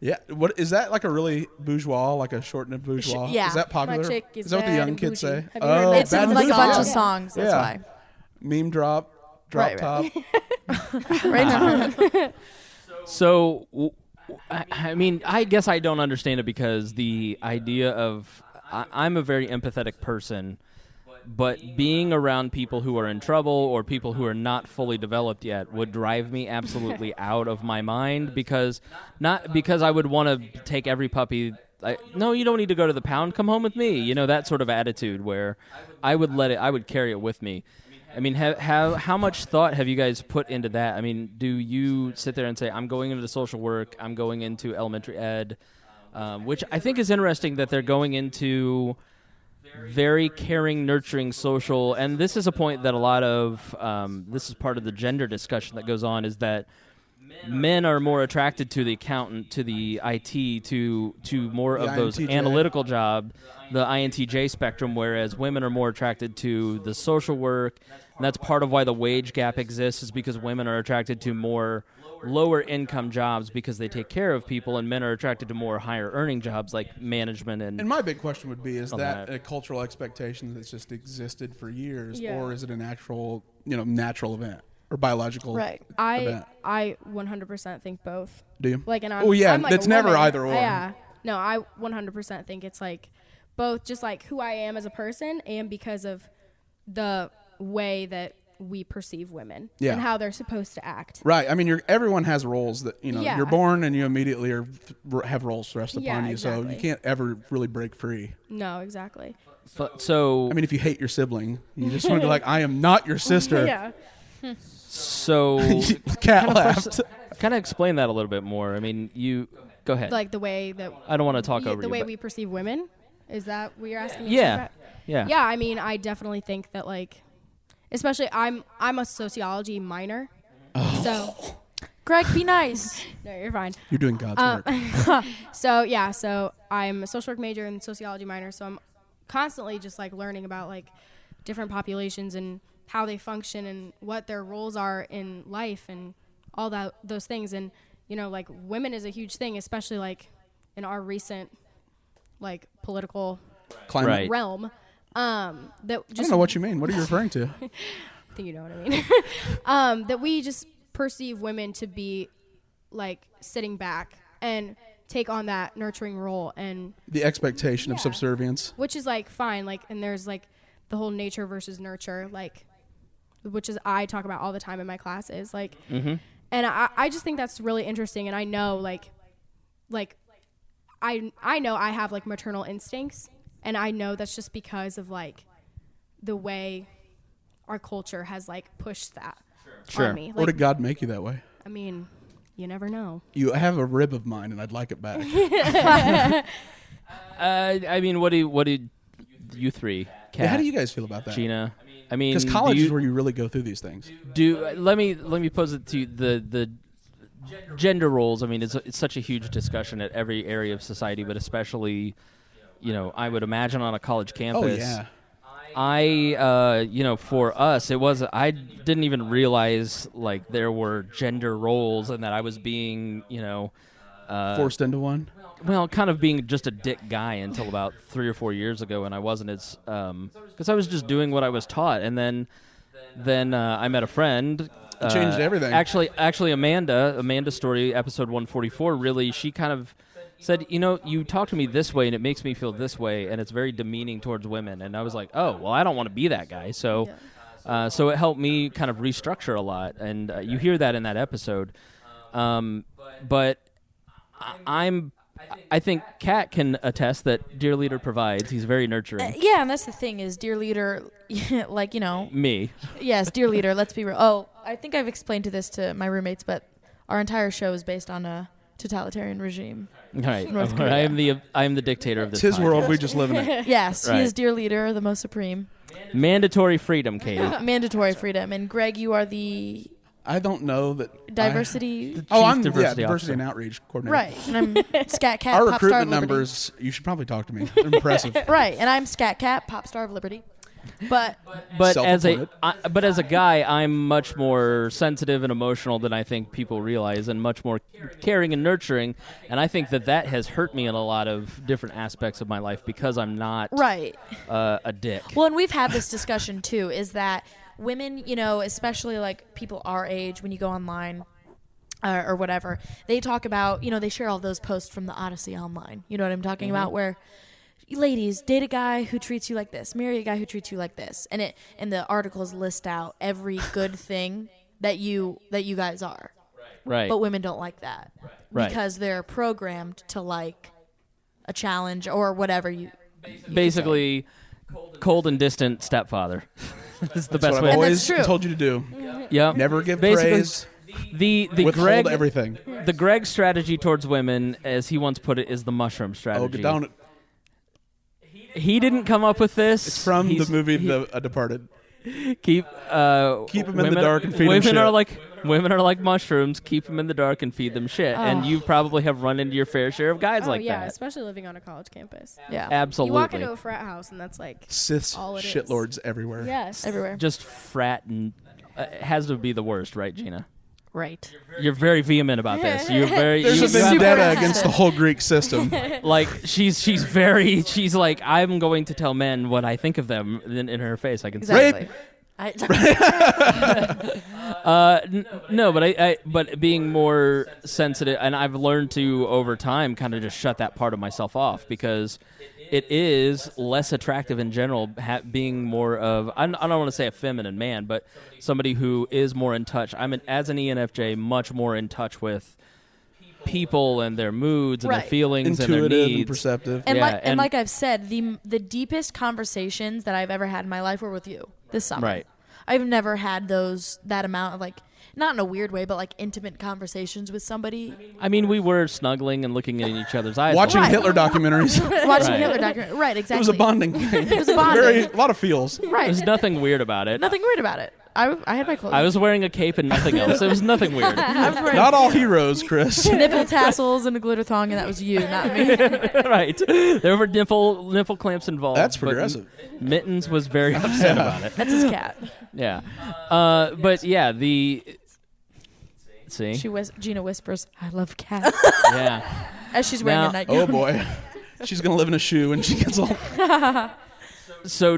Yeah. What is that, like, a really bourgeois, like a shortened bourgeois? Yeah. Is that popular? My chick Is that what the bad young and kids bougie. say? Have you heard that? It's bad like a and bunch of bougie. songs. That's why. Meme drop Right. top. Right now. So, I mean, I guess I don't understand it because the idea of I'm a very empathetic person, but being around people who are in trouble or people who are not fully developed yet would drive me absolutely out of my mind because I would want to take every puppy. No, you don't need to go to the pound. Come home with me. You know, that sort of attitude where I would carry it with me. I mean, how much thought have you guys put into that? I mean, do you sit there and say, I'm going into social work, I'm going into elementary ed, which I think is interesting that they're going into very caring, nurturing, social, and this is a point that a lot of, this is part of the gender discussion that goes on, is that men are more attracted to the accountant, to the IT, to more of those INTJ. analytical job, the INTJ spectrum, whereas women are more attracted to the social work. And that's part of why the wage gap exists, is because women are attracted to more lower income jobs because they take care of people, and men are attracted to more higher earning jobs like management and. And my big question would be: is that a cultural expectation that's just existed for years, or is it an actual, natural event or biological event? I 100% think both. Do you? Like, and I'm like it's never woman. either or. Yeah. No, I 100% think it's like both, just like who I am as a person and because of the way that we perceive women and how they're supposed to act. Right. I mean, everyone has roles that you're born and you immediately have roles thrust upon you. Exactly. So you can't ever really break free. No, exactly. So I mean, if you hate your sibling, you just want to be like, I am not your sister. Yeah. So cat laughed. Kind of explain that a little bit more. I mean, you go ahead. Like the way that I don't want to talk over the you. way we perceive women. Is that what you're asking? Yeah. Yeah. I mean, I definitely think that, like, especially I'm a sociology minor. So, Greg, be nice. No, you're fine. You're doing God's work. So I'm a social work major and sociology minor. So I'm constantly just like learning about like different populations and how they function and what their roles are in life and all those things. And like women is a huge thing, especially like in our recent like political climate realm. That just, I don't know what you mean. What are you referring to? I think you know what I mean. That we just perceive women to be like sitting back and take on that nurturing role and the expectation of subservience, which is like fine. Like, and there's like the whole nature versus nurture, like, which is I talk about all the time in my classes, like, and I just think that's really interesting. And I know like I know I have like maternal instincts, and I know that's just because of like the way our culture has like pushed that on me. Like, or did God make you that way? I mean, you never know. You have a rib of mine, and I'd like it back. I mean, what did you three? Kat, how do you guys feel about that? Gina. I mean, because college is where you really go through these things. Let me pose it to you, the gender roles. I mean, it's such a huge discussion at every area of society, but especially, I would imagine on a college campus. Oh, yeah. For us, I didn't even realize like there were gender roles and that I was being, forced into one. Well, kind of being just a dick guy until about 3 or 4 years ago, and I wasn't as because I was just doing what I was taught, and then I met a friend. It changed everything. Actually, Amanda's story, episode 144, really, she kind of said, you talk to me this way, and it makes me feel this way, and it's very demeaning towards women. And I was like, oh, well, I don't want to be that guy. So, so it helped me kind of restructure a lot, and you hear that in that episode. But I think Kat can attest that Dear Leader provides. He's very nurturing. Yeah, and that's the thing is Dear Leader, Me. Yes, Dear Leader, let's be real. Oh, I think I've explained this to my roommates, but our entire show is based on a totalitarian regime. Right. I am the dictator of this. It's his podcast. world, we just live in it. Yes, right. He is Dear Leader, the most supreme. Mandatory freedom, Katie. Mandatory freedom. And Greg, you are the... I don't know that diversity. I'm diversity and outreach coordinator. Right, and I'm Scat Cat. Our Pop Star recruitment of Liberty. numbers. You should probably talk to me. They're impressive. Right, and I'm Scat Cat, Pop Star of Liberty. But as a guy, I'm much more sensitive and emotional than I think people realize, and much more caring and nurturing. And I think that has hurt me in a lot of different aspects of my life because I'm not a dick. Well, and we've had this discussion too. Is that women, especially like people our age, when you go online or whatever, they talk about, they share all those posts from the Odyssey online. You know what I'm talking about? Where, ladies, date a guy who treats you like this, marry a guy who treats you like this, and the articles list out every good thing that you guys are. Right. But women don't like that because they're programmed to like a challenge or whatever you basically cold and distant stepfather. Is the best what way. I've always told you to do. Yep. Never give basically, praise. The withhold Greg everything. The Greg strategy towards women, as he once put it, is the mushroom strategy. Oh, get down. He didn't come up with this. It's from the movie The Departed. Keep them in the dark and feed them shit. Women are like mushrooms. Keep them in the dark and feed them shit. And you probably have run into your fair share of guys like that. Especially living on a college campus. Yeah, absolutely. You walk into a frat house and that's like cis all it shitlords is. everywhere. Yes, everywhere. Just frat and has to be the worst, right, Gina? Right. You're very vehement about this. You're very. There's a vendetta against the whole Greek system. Like she's like, I'm going to tell men what I think of them in her face. I can exactly. say. No, but being more sensitive, and I've learned to over time kind of just shut that part of myself off because it is less attractive in general. Being more of I don't want to say a feminine man, but somebody who is more in touch. As an ENFJ, much more in touch with people and their moods and their feelings intuitive and their needs. And perceptive. And, like I've said, the deepest conversations that I've ever had in my life were with you this summer. Right. I've never had that amount of like, not in a weird way, but like intimate conversations with somebody. I mean, we were snuggling and looking in each other's eyes. Watching Hitler documentaries. Watching Hitler documentaries. Right, exactly. It was a bonding thing. It was a bonding. A lot of feels. Right. There's nothing weird about it. Nothing weird about it. I had my clothes. I was wearing a cape and nothing else. It was nothing weird. Not all heroes, Chris. Nipple tassels and a glitter thong, and that was you, not me. Right. There were nipple clamps involved. That's progressive. Mittens was very upset about it. That's his cat. Yeah. But yeah, See? Gina whispers, I love cats. Yeah. As she's wearing a nightgown. Oh, boy. She's going to live in a shoe when she gets old. So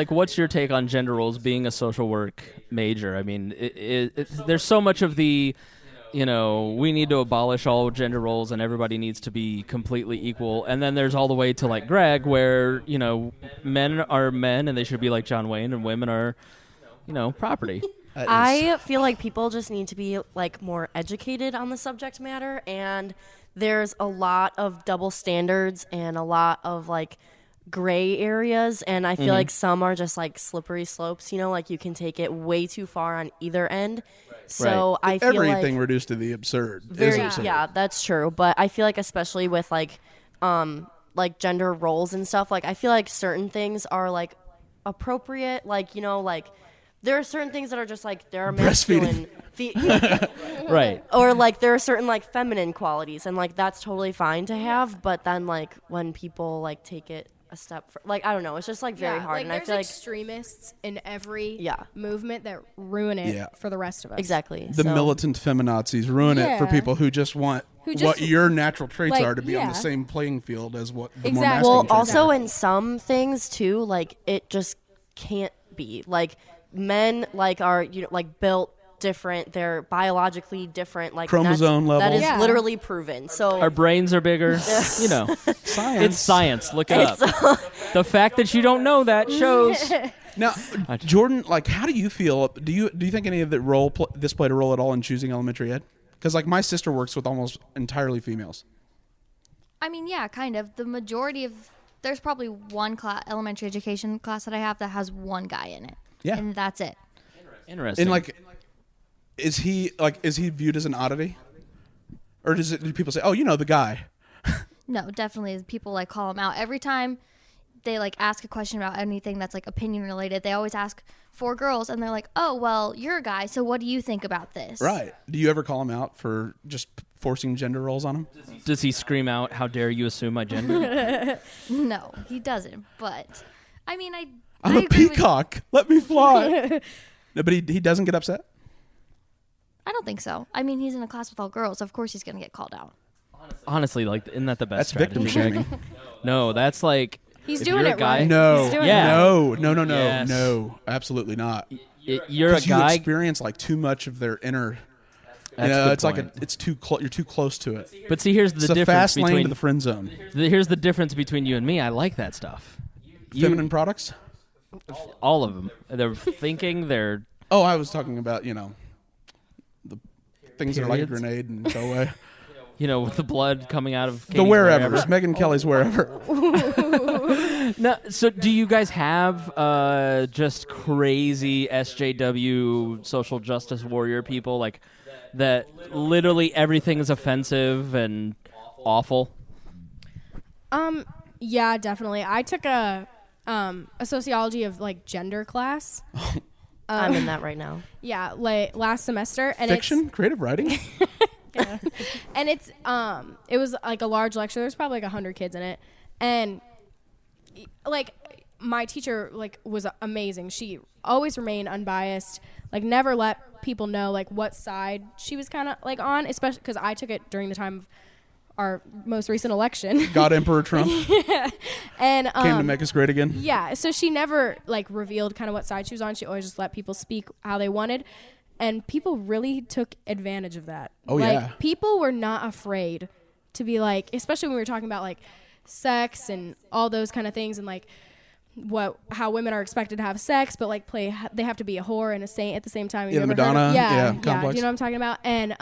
what's your take on gender roles being a social work major? I mean, there's so much of the, we need to abolish all gender roles and everybody needs to be completely equal. And then there's all the way to like Greg where, men are men and they should be like John Wayne and women are, property. I feel like people just need to be like more educated on the subject matter, and there's a lot of double standards and a lot of like gray areas, and I feel like some are just like slippery slopes, like you can take it way too far on either end. So I feel everything like reduced to the absurd very, is absurd. Yeah, that's true. But I feel like especially with like gender roles and stuff, like I feel like certain things are like appropriate. Like, you know, like there are certain things that are just like there are masculine, right? Or like there are certain like feminine qualities, and like that's totally fine to have. But then like when people like take it a step like I don't know, it's just like very hard. Like, and there's I feel like extremists in every movement that ruin it for the rest of us. Exactly. The militant feminazis ruin it for Yeah. people who just want what your natural traits are to be on the same playing field as what the more masculine Well, traits also are. in some things too, like it just can't be. Like men like are like built different, they're biologically different, like chromosome level. That is literally proven. So our brains are bigger. You know, science. It's science. Look it up. The fact that you don't know that shows. Now, Jordan, like, how do you feel? Do you think any of this played a role at all in choosing elementary ed? Because like my sister works with almost entirely females. I mean, yeah, kind of. The majority of there's probably one elementary education class that I have that has one guy in it. Yeah, and that's it. Interesting. And like, is he viewed as an oddity, or do people say, oh, you know, the guy? No, definitely. People like call him out every time they like ask a question about anything that's like opinion related. They always ask 4 girls, and they're like, "Oh, well, you're a guy, so what do you think about this?" Right. Do you ever call him out for just forcing gender roles on him? Does he scream out, "How dare you assume my gender"? No, he doesn't. But I mean, I'm a peacock. Let me fly. No, but he doesn't get upset. I don't think so. I mean, he's in a class with all girls. Of course, he's gonna get called out. Honestly, like, isn't that the best That's strategy? victim shaming. No, that's like He's if doing you're it a guy, right. No, He's doing no, absolutely not. You're a guy. You experience like too much of their inner. That's a good it's point. like it's too close. You're too close to it. But see, here's the it's a difference fast lane between to the friend zone. Here's the difference between you and me. I like that stuff. Feminine products. All of them. They're thinking. They're. Oh, I was talking about the things that are like a Periods? grenade and go away. You know, with the blood coming out of The Katie's wherevers. wherever. Megyn Kelly's wherever. No, so do you guys have just crazy SJW social justice warrior people like that? Literally everything is offensive and awful. Yeah, definitely. I took a sociology of like gender class. I'm in that right now. Yeah, like last semester, and Fiction, creative writing. Yeah. And it was like a large lecture. There's probably like 100 kids in it, and like my teacher like was amazing. She always remained unbiased, like never let people know like what side she was kind of like on, especially because I took it during the time of our most recent election. God Emperor Trump. Yeah. And came to make us great again. Yeah, so she never like revealed kind of what side she was on. She always just let people speak how they wanted. And people really took advantage of that. Oh, like, yeah. People were not afraid to be like, especially when we were talking about like sex and all those kind of things, and like how women are expected to have sex, but like they have to be a whore and a saint at the same time. Yeah, the Madonna. Yeah, complex. Do you know what I'm talking about? And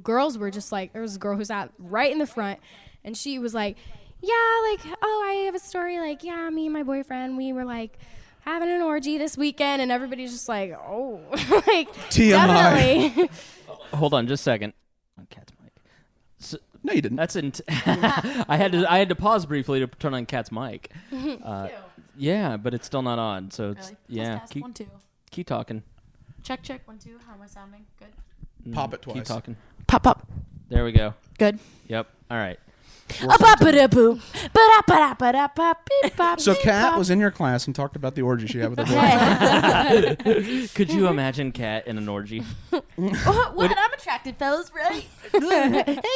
girls were just like, there was a girl who sat right in the front, and she was like, yeah, like, oh, I have a story. Like, yeah, me and my boyfriend, we were like having an orgy this weekend, and everybody's just like, oh, like, TMI. definitely. Hold on, just a second. On Kat's mic. So, no, you didn't. That's I had to pause briefly to turn on Kat's mic. Yeah, but it's still not on. So it's Really? Test, 1, 2. Keep talking. Check 1, 2. How am I sounding? Good. Pop it twice. Keep talking. Pop. There we go. Good. Yep. All right. So Kat was in your class and talked about the orgy she had with her boyfriend. Could you imagine Kat in an orgy? What? I'm attracted, fellas, right? Hey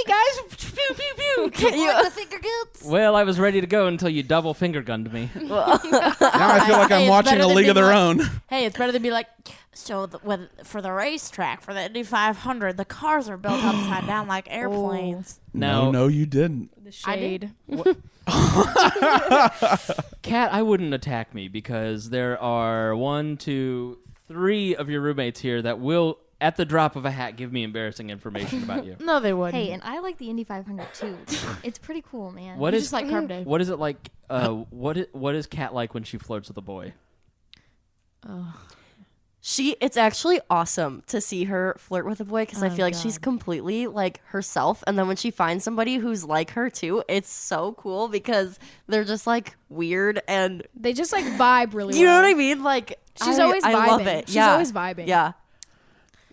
guys, pew pew pew. You like the finger guns? Well, I was ready to go until you double finger gunned me. Now I feel like I'm watching A League of Their Own. Hey, it's better than be like, so for the racetrack, for the Indy 500, the cars are built upside down like airplanes. No, you didn't. The shade. Kat, I wouldn't attack me because there are 1, 2, 3 of your roommates here that will, at the drop of a hat, give me embarrassing information about you. No, they wouldn't. Hey, and I like the Indy 500 too. It's pretty cool, man. What is just like Carb Day? What is it like? What is Kat like when she flirts with a boy? It's actually awesome to see her flirt with a boy because I feel like she's completely like herself. And then when she finds somebody who's like her too, it's so cool because they're just like weird and they just like vibe really well. You know what I mean? Like she's always vibing. I love it. She's always vibing. Yeah.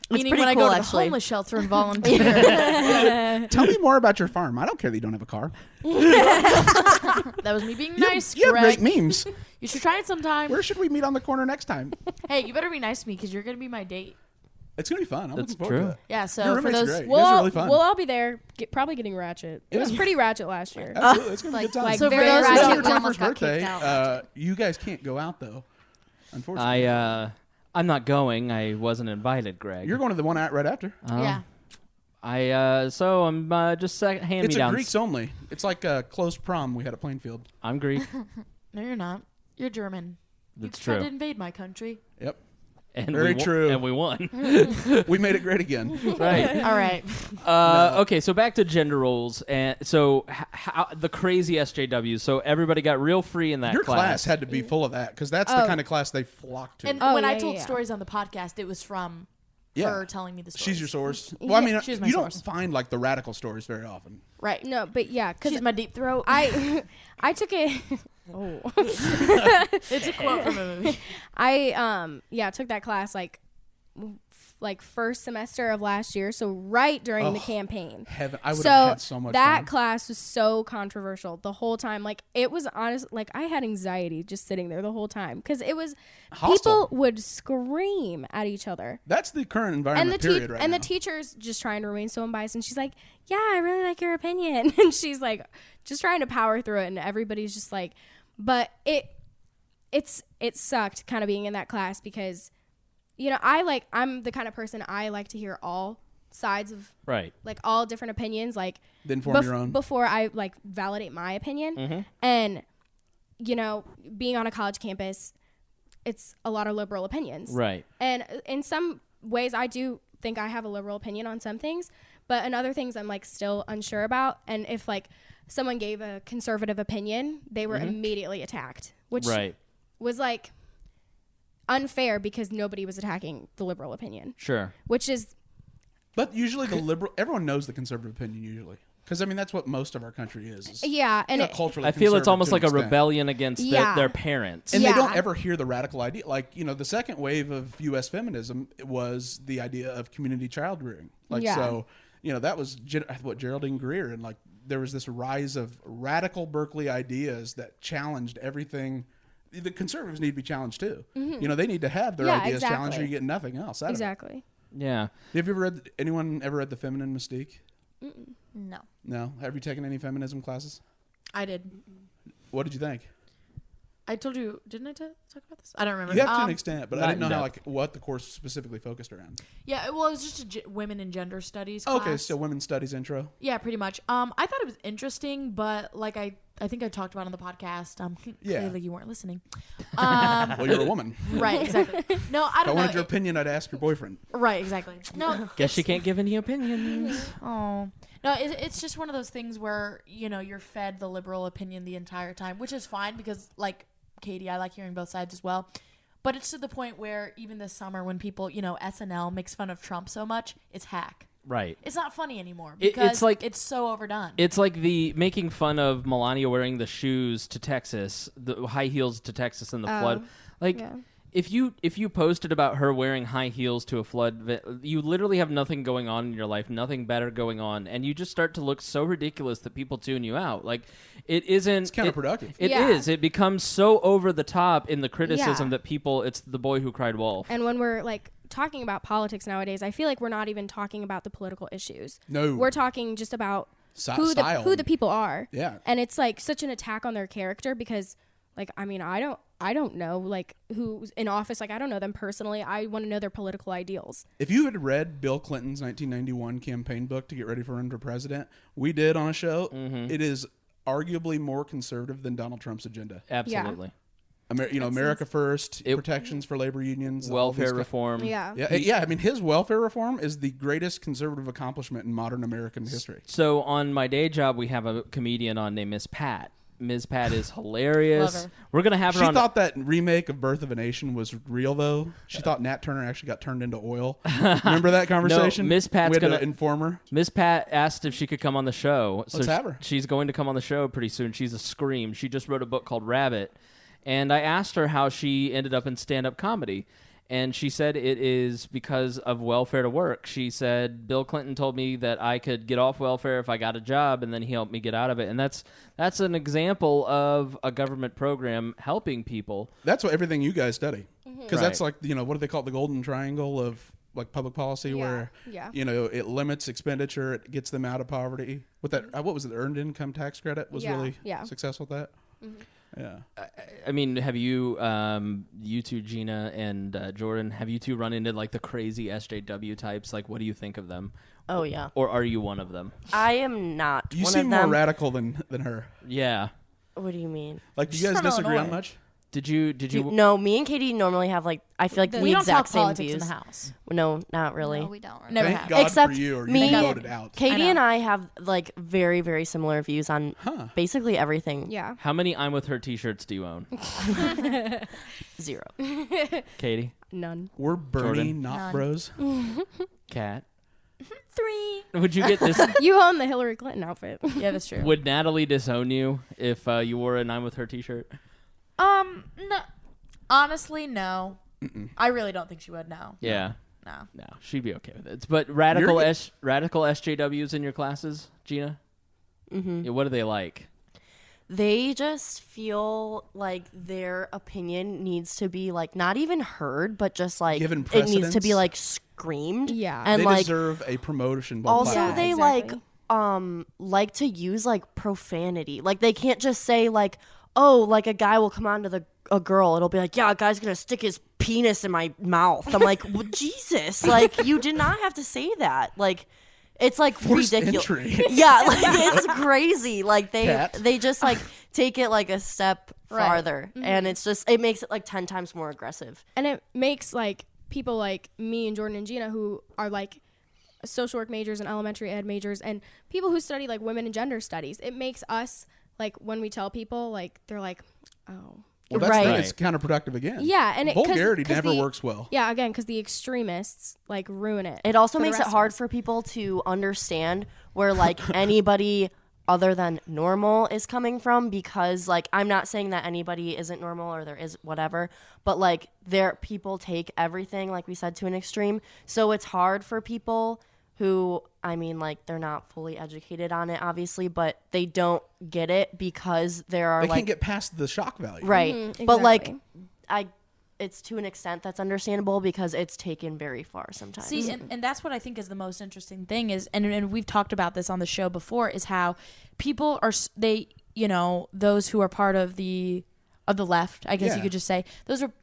It's Meaning pretty when cool, I go to actually. the homeless shelter and volunteer. Tell me more about your farm. I don't care that you don't have a car. That was me being nice, You have Greg. great memes. You should try it sometime. Where should we meet on the corner next time? Hey, you better be nice to me because you're going to be my date. It's going to be fun. I'm That's looking forward true. to it. Yeah, so Your for roommate's those... great. You guys are really fun. We'll all be there, probably getting ratchet. It was pretty ratchet last year. Absolutely. It's going to be a good time. Like So very for those- ratchet. It's We your almost 21st got kicked birthday. out. You guys can't go out, though, unfortunately. I'm not going. I wasn't invited, Greg. You're going to the one right after. Yeah. So I'm just hand-me-downs. It's a Greeks only. It's like a closed prom we had at Plainfield. I'm Greek. No, you're not. You're German. That's You tried true. to invade my country. Yep. And Very true. And we won. We made it great again. Right. All right. Okay, so back to gender roles. And so how the crazy SJWs. So everybody got real free in that Your class had to be full of that because that's the kind of class they flock to. And when I told stories on the podcast, it was from her telling me the stories. She's your source. Well, I mean, She's my you source. don't find like the radical stories very often. Right. No, but yeah, because She's my deep throat. I took it. Oh, It's a quote from a movie. I took that class like first semester of last year, so right during the campaign. Heaven, I would have had so much that fun. class was so controversial the whole time. Like it was honest. Like I had anxiety just sitting there the whole time because it was Hostile. people would scream at each other. That's the current environment. Period. Right and now. the teacher's just trying to remain so unbiased, and she's like, "Yeah, I really like your opinion," and she's like, just trying to power through it, and everybody's just like, but it sucked kind of being in that class because, you know, I'm the kind of person I like to hear all sides of like all different opinions, like then form your own before I like validate my opinion. Mm-hmm. And you know, being on a college campus, it's a lot of liberal opinions, right? And in some ways, I do think I have a liberal opinion on some things, but in other things, I'm like still unsure about. And if like someone gave a conservative opinion, they were immediately attacked, which was like unfair because nobody was attacking the liberal opinion. Sure. Which is... But usually the liberal... Everyone knows the conservative opinion usually. Because, I mean, that's what most of our country is. Yeah. And culturally I feel it's almost like a extent. rebellion against their parents. And they don't ever hear the radical idea. Like, you know, the second wave of U.S. feminism was the idea of community child rearing. Like, so, you know, that was Geraldine Greer. And, like, there was this rise of radical Berkeley ideas that challenged everything. The conservatives need to be challenged too. Mm-hmm. You know, they need to have their ideas challenged, or you get nothing else out of it. Yeah. Have you anyone ever read The Feminine Mystique? Mm-mm. No. No. Have you taken any feminism classes? I did. What did you think? I told you, didn't I talk about this? I don't remember. You have to an extent, but I didn't know how, depth. what the course specifically focused around. Yeah, well, it was just a women and gender studies class. Okay, so women's studies intro. Yeah, pretty much. I thought it was interesting, but like I think I talked about it on the podcast. Clearly you weren't listening. Well, you're a woman. Right, exactly. No, I don't know. If I wanted your opinion, I'd ask your boyfriend. Right, exactly. No. Guess she can't give any opinions. Oh. No, it's just one of those things where, you know, you're fed the liberal opinion the entire time, which is fine because, like Katie, I like hearing both sides as well. But it's to the point where even this summer when people, you know, SNL makes fun of Trump so much, it's hack. Right. It's not funny anymore because it's like it's so overdone. It's like the making fun of Melania wearing the shoes to Texas, the high heels to Texas in the flood. Like if you posted about her wearing high heels to a flood, you literally have nothing going on in your life, nothing better going on, and you just start to look so ridiculous that people tune you out. Like it isn't. It's counterproductive. It is. It becomes so over the top in the criticism that people. It's the boy who cried wolf. And when we're like talking about politics nowadays, I feel like we're not even talking about the political issues. No, we're talking just about who the people are. Yeah, and it's like such an attack on their character because, like, I mean, I don't know like who's in office. Like, I don't know them personally. I want to know their political ideals. If you had read Bill Clinton's 1991 campaign book to get ready for running for president, we did on a show. It is arguably more conservative than Donald Trump's agenda. Absolutely. America First, protections for labor unions, welfare reform. Yeah. I mean, his welfare reform is the greatest conservative accomplishment in modern American history. So on my day job, we have a comedian on named Miss Pat. Ms. Pat is hilarious. Love her. We're gonna have her She on. thought that remake of Birth of a Nation was real, though. She thought Nat Turner actually got turned into oil. Remember that conversation? No, Miss Pat's we had gonna to inform her. Miss Pat asked if she could come on the show. Let's have her. She's going to come on the show pretty soon. She's a scream. She just wrote a book called Rabbit, and I asked her how she ended up in stand-up comedy. And she said it is because of welfare to work. She said, Bill Clinton told me that I could get off welfare if I got a job, and then he helped me get out of it. And that's an example of a government program helping people. That's what everything you guys study. Because that's Right. like, what do they call it? The golden triangle of like public policy where, it limits expenditure. It gets them out of poverty. With that, what was it? The earned income tax credit was really successful with that. Mm-hmm. Yeah. I mean, have you, you two, Gina and Jordan, have you two run into like the crazy SJW types? Like, what do you think of them? Oh, yeah. Or are you one of them? I am not You one seem of more them. radical than her. Yeah. What do you mean? Like, do you guys disagree on much? Did you? No, me and Katie normally have like I feel like We the don't exact talk same politics views. in the house. No, not really. No, we don't. Really. Never Thank have. God Except for you, or me, you get voted out. Katie I and know. I have like very, very similar views on basically everything. Yeah. How many I'm With Her t-shirts do you own? 0. Katie? None. We're Bernie, Jordan? not None. bros. Kat? 3. Would you get this? You own the Hillary Clinton outfit. Yeah, that's true. Would Natalie disown you if you wore an I'm With Her t-shirt? No. Honestly, no. I really don't think she would. No. Yeah. No. She'd be okay with it. But radical You're- radical SJWs in your classes, Gina? Mm-hmm. Yeah, what are they like? They just feel like their opinion needs to be like not even heard, but just like Given it needs to precedence. be like screamed. Yeah. and They like deserve a promotion. by also platform. they exactly. like to use like profanity. Like they can't just say like, oh, like a guy will come on to a girl. It'll be like, yeah, a guy's gonna stick his penis in my mouth. I'm like, well, Jesus, like you did not have to say that. Like. It's like Forced ridiculous. entry. Yeah, like it's crazy. Like Cat. they just like take it like a step Right. farther, and it's just it makes it like 10 times more aggressive. And it makes like people like me and Jordan and Gina who are like social work majors and elementary ed majors and people who study like women and gender studies. It makes us like when we tell people like they're like, oh. Well, that's Right. it's counterproductive again. Yeah, and vulgarity never works well. Yeah, again, because the extremists like ruin it. It also for the makes it rest of hard us. for people to understand where like anybody other than normal is coming from, because like I'm not saying that anybody isn't normal or there is whatever, but like people take everything, like we said, to an extreme. So it's hard for people who, I mean, like they're not fully educated on it, obviously, but they don't get it because there are They like can't get past the shock value. right. Mhm, But like exactly. it's to an extent that's understandable because it's taken very far sometimes. See, and that's what I think is the most interesting thing is, and we've talked about this on the show before, is how people are, those who are part of the left, I guess you could just say,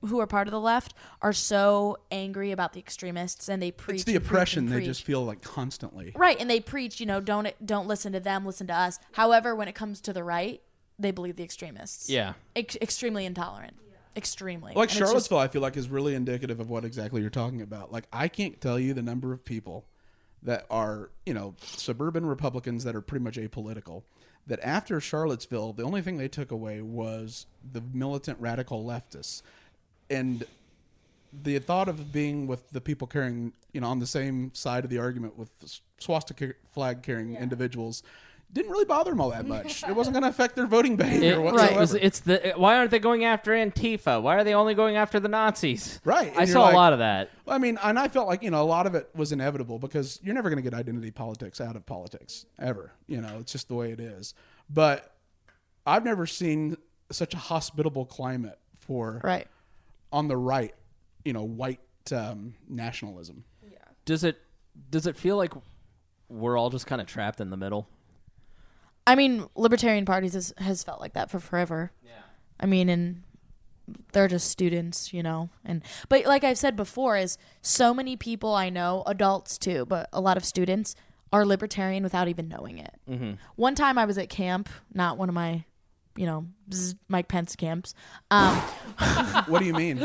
who are part of the left are so angry about the extremists, and they preach. It's the and preach oppression and they preach. just feel like constantly. Right, and they preach, don't listen to them, listen to us. However, when it comes to the right, they believe the extremists. Yeah. Extremely intolerant. Extremely. Like And it's just- Charlottesville, I feel like is really indicative of what exactly you're talking about. Like I can't tell you the number of people that are, suburban Republicans that are pretty much apolitical, that after Charlottesville, the only thing they took away was the militant radical leftists. And the thought of being with the people carrying, on the same side of the argument with swastika flag carrying individuals didn't really bother them all that much. It wasn't going to affect their voting behavior whatsoever. Right. Why aren't they going after Antifa? Why are they only going after the Nazis? Right. I And saw you're a like- lot of that. I mean, and I felt like, a lot of it was inevitable because you're never going to get identity politics out of politics ever. It's just the way it is. But I've never seen such a hospitable climate for on the right, white nationalism. Yeah. Does it feel like we're all just kind of trapped in the middle? I mean, libertarian parties has felt like that for forever. Yeah. I mean, and they're just students, but like I've said before, is so many people I know, adults too, but a lot of students are libertarian without even knowing it. Mm-hmm. One time I was at camp, not one of my, Mike Pence camps. What do you mean?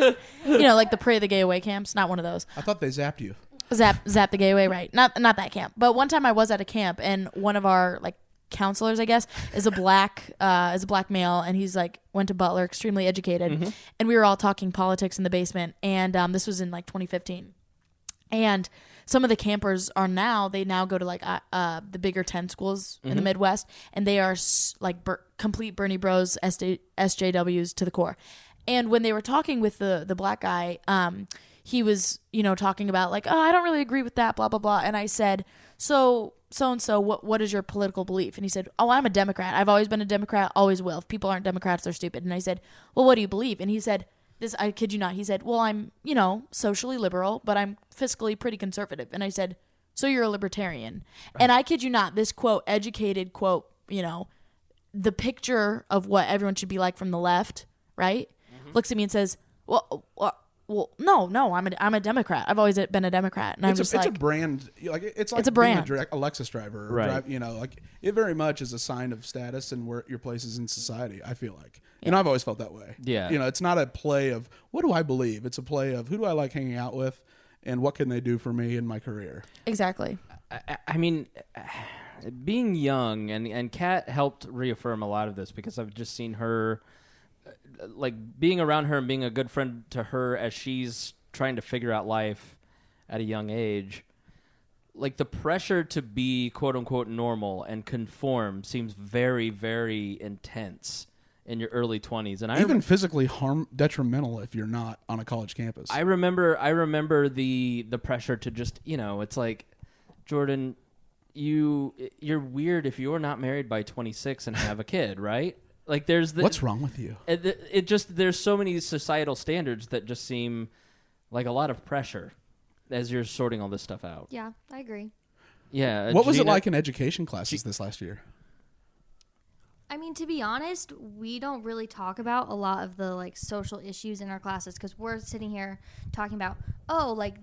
Like the Pray the Gay Away camps, not one of those. I thought they zapped you. Zap the gay away, right? Not that camp. But one time I was at a camp, and one of our like counselors, I guess, is a black male, and he's like went to Butler, extremely educated, and we were all talking politics in the basement, and this was in like 2015, and some of the campers they now go to like the bigger 10 schools in the Midwest, and they are like complete Bernie Bros, SJWs to the core. And when they were talking with the black guy, he was, talking about like, oh, I don't really agree with that, blah, blah, blah. And I said, so-and-so, what is your political belief? And he said, oh, I'm a Democrat. I've always been a Democrat, always will. If people aren't Democrats, they're stupid. And I said, well, what do you believe? And he said, I kid you not. He said, well, I'm, socially liberal, but I'm fiscally pretty conservative. And I said, so you're a libertarian. Right. And I kid you not, this quote, educated quote, the picture of what everyone should be like from the left, right? Looks at me and says, well, no, I'm a Democrat. I've always been a Democrat. And it's a brand. Like it's like a brand. Being a Lexus driver, right? Like it very much is a sign of status and where your place is in society. I feel like, I've always felt that way. Yeah. It's not a play of what do I believe. It's a play of who do I like hanging out with, and what can they do for me in my career. Exactly. I mean, being young and Kat helped reaffirm a lot of this because I've just seen her. Like being around her and being a good friend to her as she's trying to figure out life at a young age, like the pressure to be quote unquote normal and conform seems very, very intense in your early 20s. And even physically detrimental if you're not on a college campus. I remember the pressure to just, it's like, Jordan, you're weird if you're not married by 26 and have a kid, right? Like what's wrong with you? There's so many societal standards that just seem like a lot of pressure as you're sorting all this stuff out. Yeah, I agree. Yeah. What was it like in education classes this last year? I mean, to be honest, we don't really talk about a lot of the like social issues in our classes because we're sitting here talking about,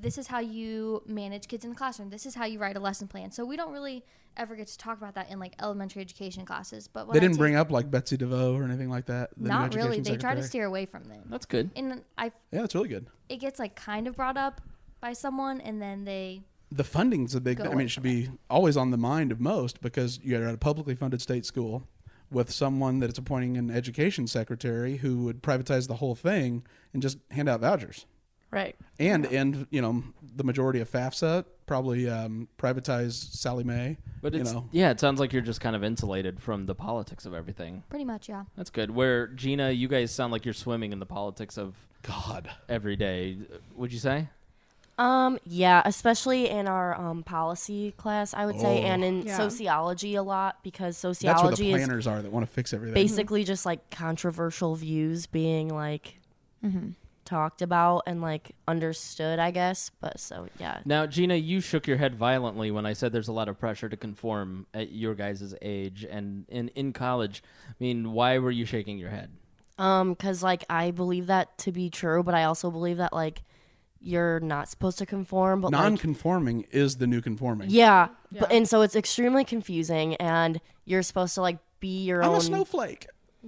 this is how you manage kids in the classroom. This is how you write a lesson plan. So we don't really ever get to talk about that in like elementary education classes. But they didn't bring up like Betsy DeVoe or anything like that. Not really. They try to steer away from them. That's good. And that's really good. It gets like kind of brought up by someone, and then the funding's a big thing. I mean, it should be always on the mind of most because you're at a publicly funded state school with someone that it's appointing an education secretary who would privatize the whole thing and just hand out vouchers. Right. And the majority of FAFSA probably privatized Sally Mae. But it sounds like you're just kind of insulated from the politics of everything. Pretty much, yeah. That's good. Where, Gina, you guys sound like you're swimming in the politics of God every day. Would you say? Yeah, especially in our policy class, I would say, and in sociology a lot because sociology that's where the planners are that want to fix everything. Basically, just like controversial views being like talked about and like understood, I guess. But so yeah. Now, Gina, you shook your head violently when I said there's a lot of pressure to conform at your guys' age and in college. I mean, why were you shaking your head? Because like I believe that to be true, but I also believe that like. You're not supposed to conform, but non-conforming is the new conforming. Yeah. But, and so it's extremely confusing, and you're supposed to like be your own a snowflake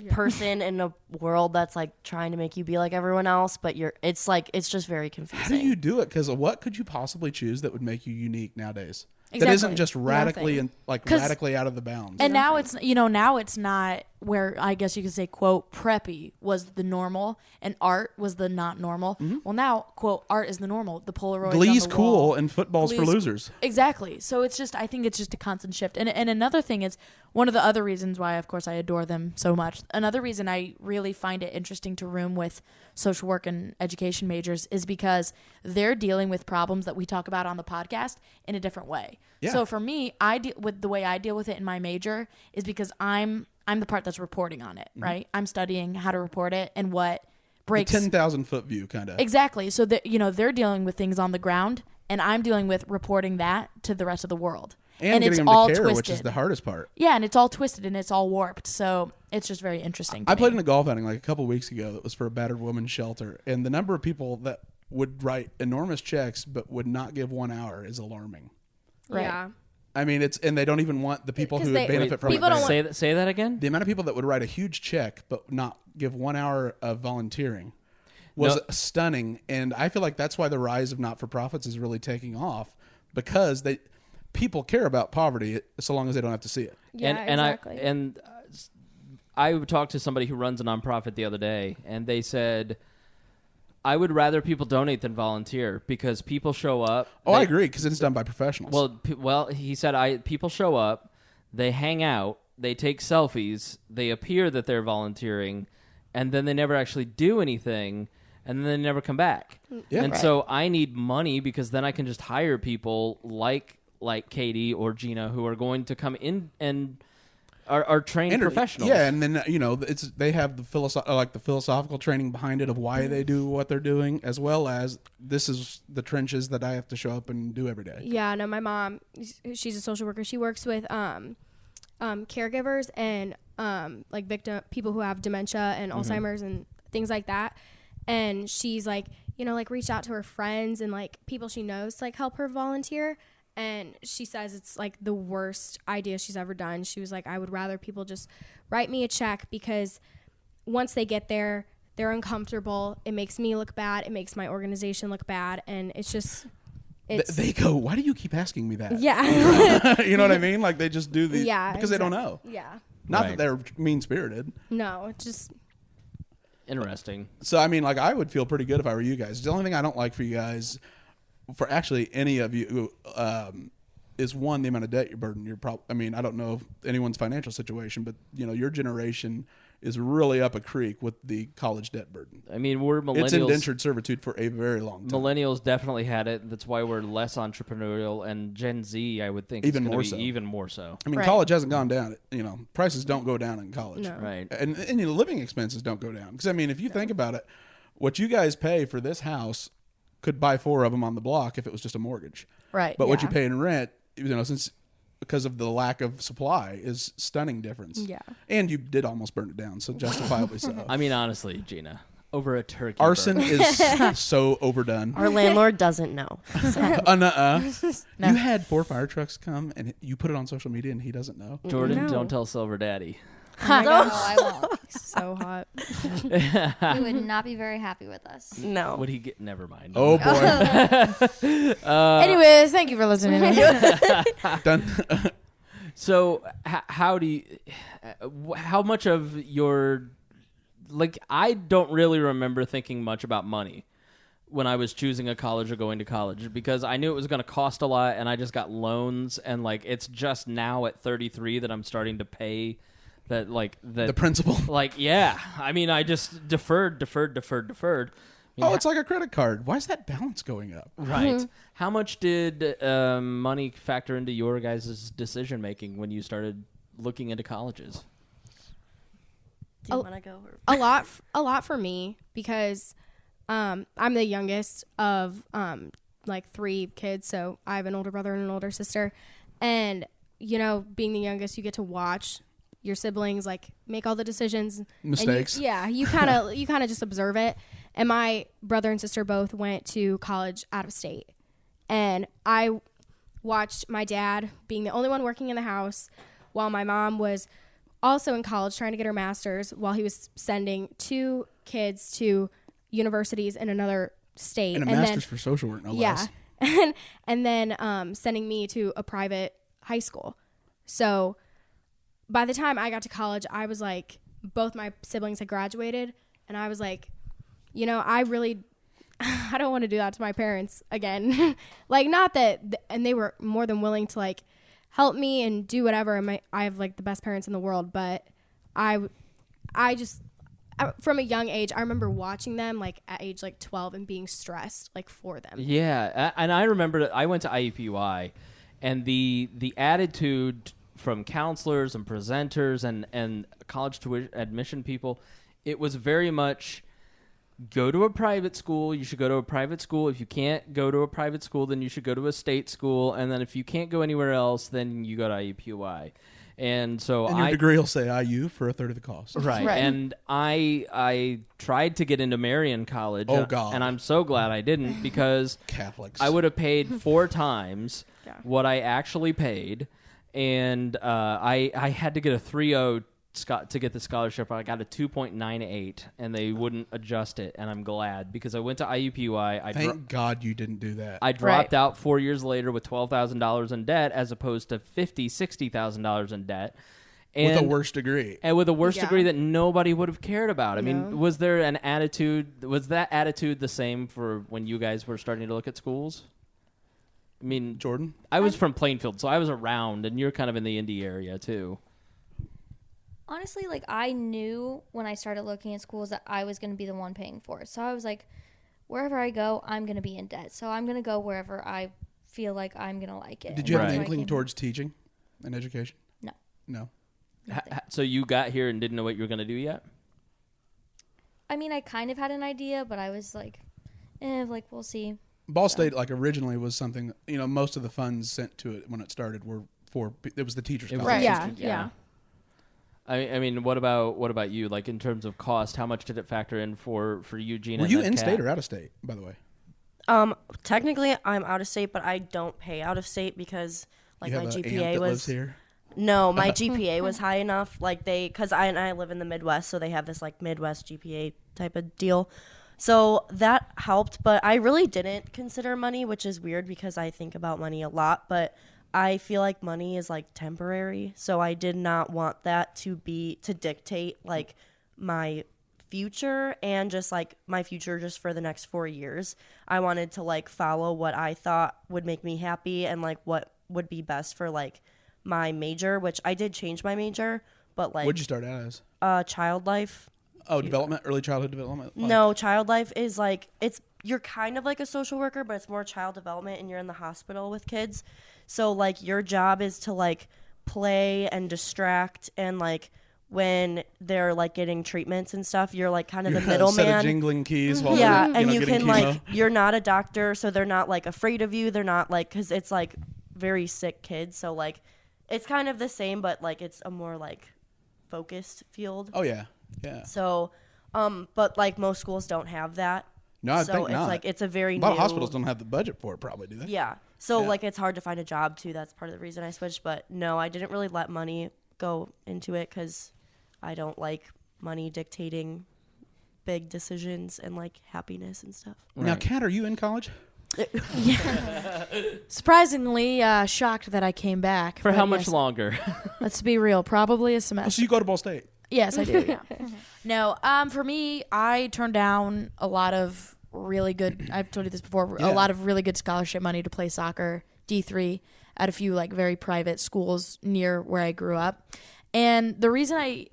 person in a world that's like trying to make you be like everyone else. But it's just very confusing. How do you do it? Because what could you possibly choose that would make you unique nowadays? Exactly. That isn't just radically radically out of the bounds. And now it's not where I guess you could say quote preppy was the normal and art was the not normal. Mm-hmm. Well, now quote art is the normal. The Polaroid. Glee's on the cool wall. and football's for losers. Exactly. So I think it's just a constant shift. And another thing is one of the other reasons why, of course, I adore them so much. Another reason I really find it interesting to room with social work and education majors is because they're dealing with problems that we talk about on the podcast in a different way. Yeah. So for me, with the way I deal with it in my major is because I'm the part that's reporting on it, right? I'm studying how to report it and what breaks. The 10,000-foot view, kind of. Exactly. So that they're dealing with things on the ground, and I'm dealing with reporting that to the rest of the world. And getting it's them all to care, twisted. Which is the hardest part. Yeah, and it's all twisted and it's all warped. So it's just very interesting. I played in a golf outing like a couple weeks ago that was for a battered women's shelter, and the number of people that would write enormous checks but would not give 1 hour is alarming. Right. Yeah. I mean, and they don't even want the people who would benefit from it. Say that again? The amount of people that would write a huge check but not give 1 hour of volunteering was stunning. And I feel like that's why the rise of not-for-profits is really taking off, because people care about poverty so long as they don't have to see it. Yeah, exactly. I talked to somebody who runs a nonprofit the other day, and they said, I would rather people donate than volunteer because people show up. I agree, because it's done by professionals. Well, he said, people show up, they hang out, they take selfies, they appear that they're volunteering, and then they never actually do anything, and then they never come back. Yeah. And so I need money because then I can just hire people like Katie or Gina who are going to come in and are trained professionals. Yeah, and then they have the philosophical training behind it of why they do what they're doing, as well as this is the trenches that I have to show up and do every day. Yeah, no, my mom, she's a social worker. She works with caregivers and people who have dementia and Alzheimer's and things like that. And she's like, reached out to her friends and like people she knows to like help her volunteer. And she says it's like the worst idea she's ever done. She was like, I would rather people just write me a check because once they get there, they're uncomfortable. It makes me look bad. It makes my organization look bad. And it's just... They go, why do you keep asking me that? Yeah. You know what I mean? Like they just do these because they don't know. Yeah. Not that they're mean-spirited. No, it's just... Interesting. So, I mean, like I would feel pretty good if I were you guys. The only thing I don't like for you guys... for actually any of you, is one, the amount of debt you're burdened. I mean, I don't know anyone's financial situation, but your generation is really up a creek with the college debt burden. I mean, we're millennials. It's indentured servitude for a very long time. Millennials definitely had it. That's why we're less entrepreneurial, and Gen Z, I would think, even is more be so. Even more so. I mean, college hasn't gone down. Prices don't go down in college, no. Right? And living expenses don't go down. Because I mean, if you think about it, what you guys pay for this house could buy 4 of them on the block if it was just a mortgage. Right. But what you pay in rent, because of the lack of supply, is stunning difference. Yeah. And you did almost burn it down, so justifiably so. I mean, honestly, Gina, over a turkey arson burn. is so overdone. Our landlord doesn't know. So. You had 4 fire trucks come, and you put it on social media, and he doesn't know. Jordan, don't tell Silver Daddy. Oh my gosh. I won't. So hot. He would not be very happy with us. No. Would he get? Never mind. Oh boy. Anyways, thank you for listening. Done. So, how do you? How much of your? Like, I don't really remember thinking much about money when I was choosing a college or going to college because I knew it was going to cost a lot, and I just got loans, and like it's just now at 33 that I'm starting to pay. The principal. I mean, I just deferred. It's like a credit card. Why is that balance going up? Right. Mm-hmm. How much did money factor into your guys' decision making when you started looking into colleges? Do you want to go? A lot for me because I'm the youngest of 3 kids, so I have an older brother and an older sister, and being the youngest, you get to watch your siblings make all the decisions, mistakes. You kind of just observe it. And my brother and sister both went to college out of state, and I watched my dad being the only one working in the house while my mom was also in college trying to get her master's, while he was sending 2 kids to universities in another state and a master's for social work, no less. and then sending me to a private high school. So by the time I got to college, I was like, both my siblings had graduated, and I was like, I don't want to do that to my parents again. Not that, and they were more than willing to help me and do whatever. And I have the best parents in the world, but I from a young age, I remember watching them at age 12 and being stressed for them. Yeah, and I remember that I went to IUPUI, and the attitude from counselors and presenters and college admission people, it was very much go to a private school. You should go to a private school. If you can't go to a private school, then you should go to a state school. And then if you can't go anywhere else, then you go to IUPUI. And so your degree will say IU for a third of the cost. Right. And I tried to get into Marian College. Oh, God. And I'm so glad I didn't because Catholics. I would have paid 4 times what I actually paid. And I had to get a 3.0 to get the scholarship. I got a 2.98, and they wouldn't adjust it, and I'm glad because I went to IUPUI. Thank God you didn't do that. I dropped out 4 years later with $12,000 in debt, as opposed to $60,000 in debt. And, with a worse degree. And with a worse degree that nobody would have cared about. I mean, was there an attitude? Was that attitude the same for when you guys were starting to look at schools? I mean, Jordan? I was from Plainfield, so I was around, and you're kind of in the Indy area, too. Honestly, like, I knew when I started looking at schools that I was going to be the one paying for it. So I was like, wherever I go, I'm going to be in debt. So I'm going to go wherever I feel like I'm going to like it. Did you have an inkling towards teaching and education? No. No. So you got here and didn't know what you were going to do yet? I mean, I kind of had an idea, but I was like, we'll see. Ball State, like, originally was something, most of the funds sent to it when it started were it was the teacher's scholarship. Right, yeah. I mean, what about you? Like, in terms of cost, how much did it factor in for you, Gina? Were you in-state or out-of-state, by the way? Technically, I'm out-of-state, but I don't pay out-of-state because, like, my GPA was... lives here? No, my GPA was high enough. Like, because I live in the Midwest, so they have this, like, Midwest GPA type of deal. So that helped, but I really didn't consider money, which is weird because I think about money a lot, but I feel like money is, like, temporary. So I did not want that to dictate, like, my future and just, like, my future just for the next 4 years. I wanted to, like, follow what I thought would make me happy and, like, what would be best for, like, my major, which I did change my major, but, like... What'd you start out as? Child life. Oh, development? Early childhood development? No, child life is, like, you're kind of like a social worker, but it's more child development, and you're in the hospital with kids. So, like, your job is to, like, play and distract, and, like, when they're, like, getting treatments and stuff, you're, like, kind of the middleman. Set of jingling keys while they're, and you can, chemo. like, you're not a doctor, so they're not, like, afraid of you. They're not, like, because it's, like, very sick kids. So, like, it's kind of the same, but, like, it's a more, like, focused field. Oh, yeah. Yeah. So, but, like, most schools don't have that. No, I think it's not. Like, it's a very A lot of hospitals don't have the budget for it, probably, do they? Yeah. So, like, it's hard to find a job, too. That's part of the reason I switched. But, no, I didn't really let money go into it because I don't like money dictating big decisions and, like, happiness and stuff. Now, Kat, are you in college? Yeah. Surprisingly shocked that I came back. For how much longer? Let's be real. Probably a semester. Oh, so you go to Ball State? Yes, I do. Yeah. No, for me, I turned down a lot of really good. I've told you this before. A lot of really good scholarship money to play soccer, D3, at a few like very private schools near where I grew up. And the reason I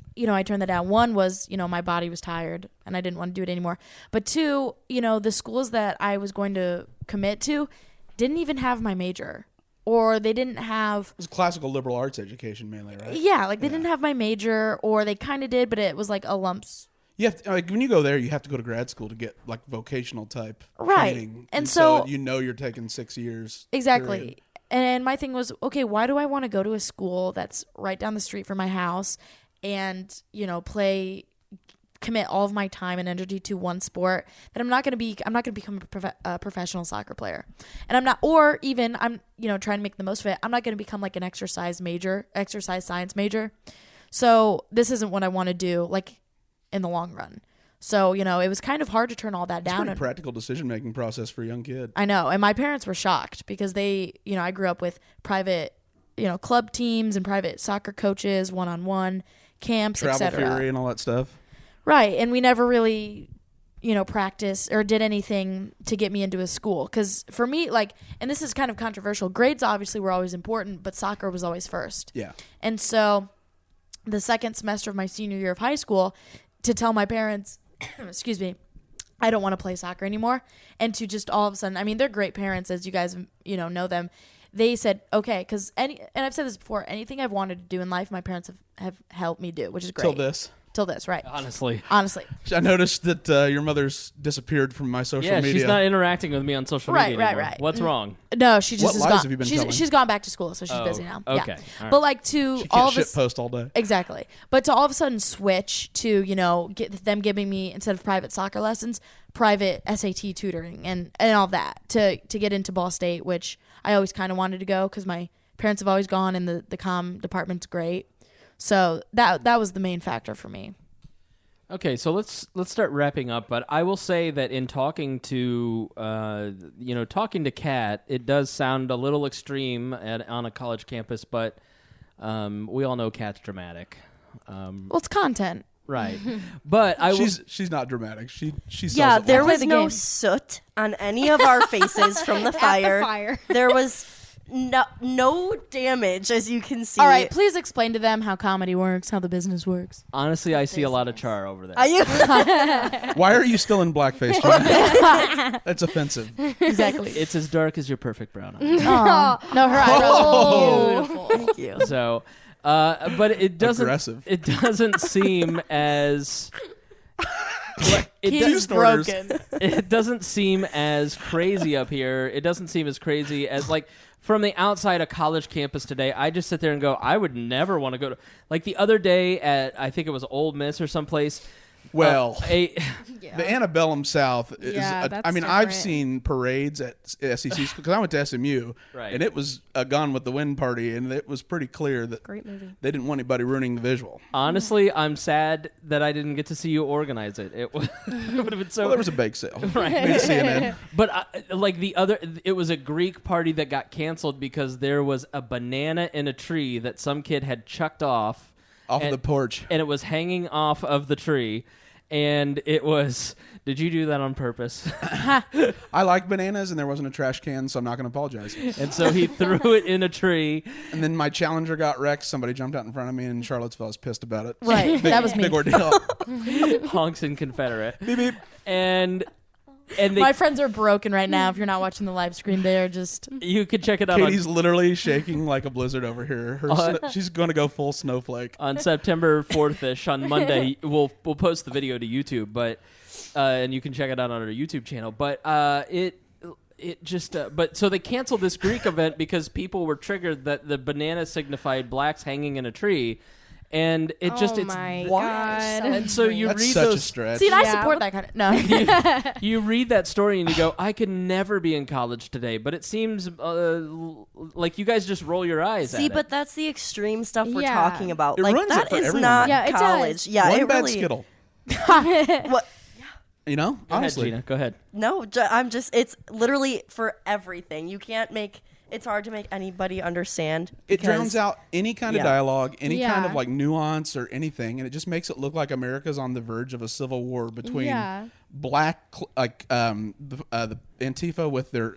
turned that down, one was, my body was tired and I didn't want to do it anymore. But two, the schools that I was going to commit to didn't even have my major. Or they didn't have... It was classical liberal arts education mainly, right? Yeah, like they didn't have my major, or they kind of did, but it was like a lumps. You have to, like, when you go there, you have to go to grad school to get like vocational type training. And so you're taking 6 years. Exactly. Period. And my thing was, okay, why do I want to go to a school that's right down the street from my house and, commit all of my time and energy to one sport that I'm not going to become a professional soccer player. And I'm not, or even I'm, trying to make the most of it. I'm not going to become like an exercise science major. So this isn't what I want to do, like, in the long run. So, it was kind of hard to turn all that down. It's a pretty practical decision-making process for a young kid. I know. And my parents were shocked because they, I grew up with private, club teams and private soccer coaches, one-on-one camps, etc. Travel theory and all that stuff. Right. And we never really, practiced or did anything to get me into a school. Because for me, like, and this is kind of controversial, grades obviously were always important, but soccer was always first. Yeah. And so the second semester of my senior year of high school, to tell my parents, excuse me, I don't want to play soccer anymore. And to just all of a sudden, I mean, they're great parents, as you guys, know them. They said, okay, because and I've said this before, anything I've wanted to do in life, my parents have helped me do, which is great. Till this, right. Honestly. I noticed that your mother's disappeared from my social media. Yeah, she's not interacting with me on social media anymore. Right. What's wrong? No, she just what lies have you been telling? She's gone back to school, so she's busy now. Okay. Yeah. All right. But like to she all can't of shit post all day. Exactly. But to all of a sudden switch to, get them giving me, instead of private soccer lessons, private SAT tutoring and all that to get into Ball State, which I always kind of wanted to go because my parents have always gone and the comm department's great. So that was the main factor for me. Okay, so let's start wrapping up. But I will say that in talking to Kat, it does sound a little extreme on a college campus. But we all know Kat's dramatic. Well, it's content, right? But she's not dramatic. She sells yeah. it There well. was no soot on any of our faces from the fire. There was no damage, as you can see. All right, please explain to them how comedy works, how the business works. Honestly, I see a lot of char over there. Are you? Why are you still in blackface, John? That's offensive. Exactly. It's as dark as your perfect brown eyes. No, her eyebrows are beautiful. Thank you. So, but it doesn't. Aggressive. It doesn't seem as. He's broken. It doesn't seem as crazy up here. It doesn't seem as crazy as from the outside a college campus today. I just sit there and go, I would never want to go to the other day at I think it was Ole Miss or someplace. Well, the antebellum South is. I've seen parades at SECs because I went to SMU, right. And it was a Gone with the Wind party, and it was pretty clear that Great movie. They didn't want anybody ruining the visual. Honestly, I'm sad that I didn't get to see you organize it. It would have been so. Well, there was a bake sale, right? CNN. But it was a Greek party that got canceled because there was a banana in a tree that some kid had chucked off of the porch, and it was hanging off of the tree. And it was, did you do that on purpose? I like bananas, and there wasn't a trash can, so I'm not going to apologize. And so he threw it in a tree. And then my Challenger got wrecked. Somebody jumped out in front of me, and Charlottesville was pissed about it. Right, that was me. Big ordeal. Honks and Confederate. Beep, beep. And my friends are broken right now. If you're not watching the live stream, they are just. You could check it out. Katie's literally shaking like a blizzard over here. She's going to go full snowflake on September 4th-ish on Monday. We'll post the video to YouTube, but and you can check it out on our YouTube channel. But so they canceled this Greek event because people were triggered that the banana signified blacks hanging in a tree. And it just, it's my wild. God. And so you That's read such those. a stretch. See, and I support that kind of. No. You read that story and you go, I could never be in college today. But it seems like you guys just roll your eyes at it. See, but that's the extreme stuff we're talking about. It like ruins that it for is everyone. not Yeah, it college. does. Yeah, One it bad really. Skittle. What? You know, Go honestly. ahead, Gina. Go ahead. No, I'm just. It's literally for everything. You can't make. It's hard to make anybody understand. It drowns out any kind of Yeah. dialogue, any kind Yeah. of nuance or anything, and it just makes it look like America's on the verge of a civil war between black, the Antifa with their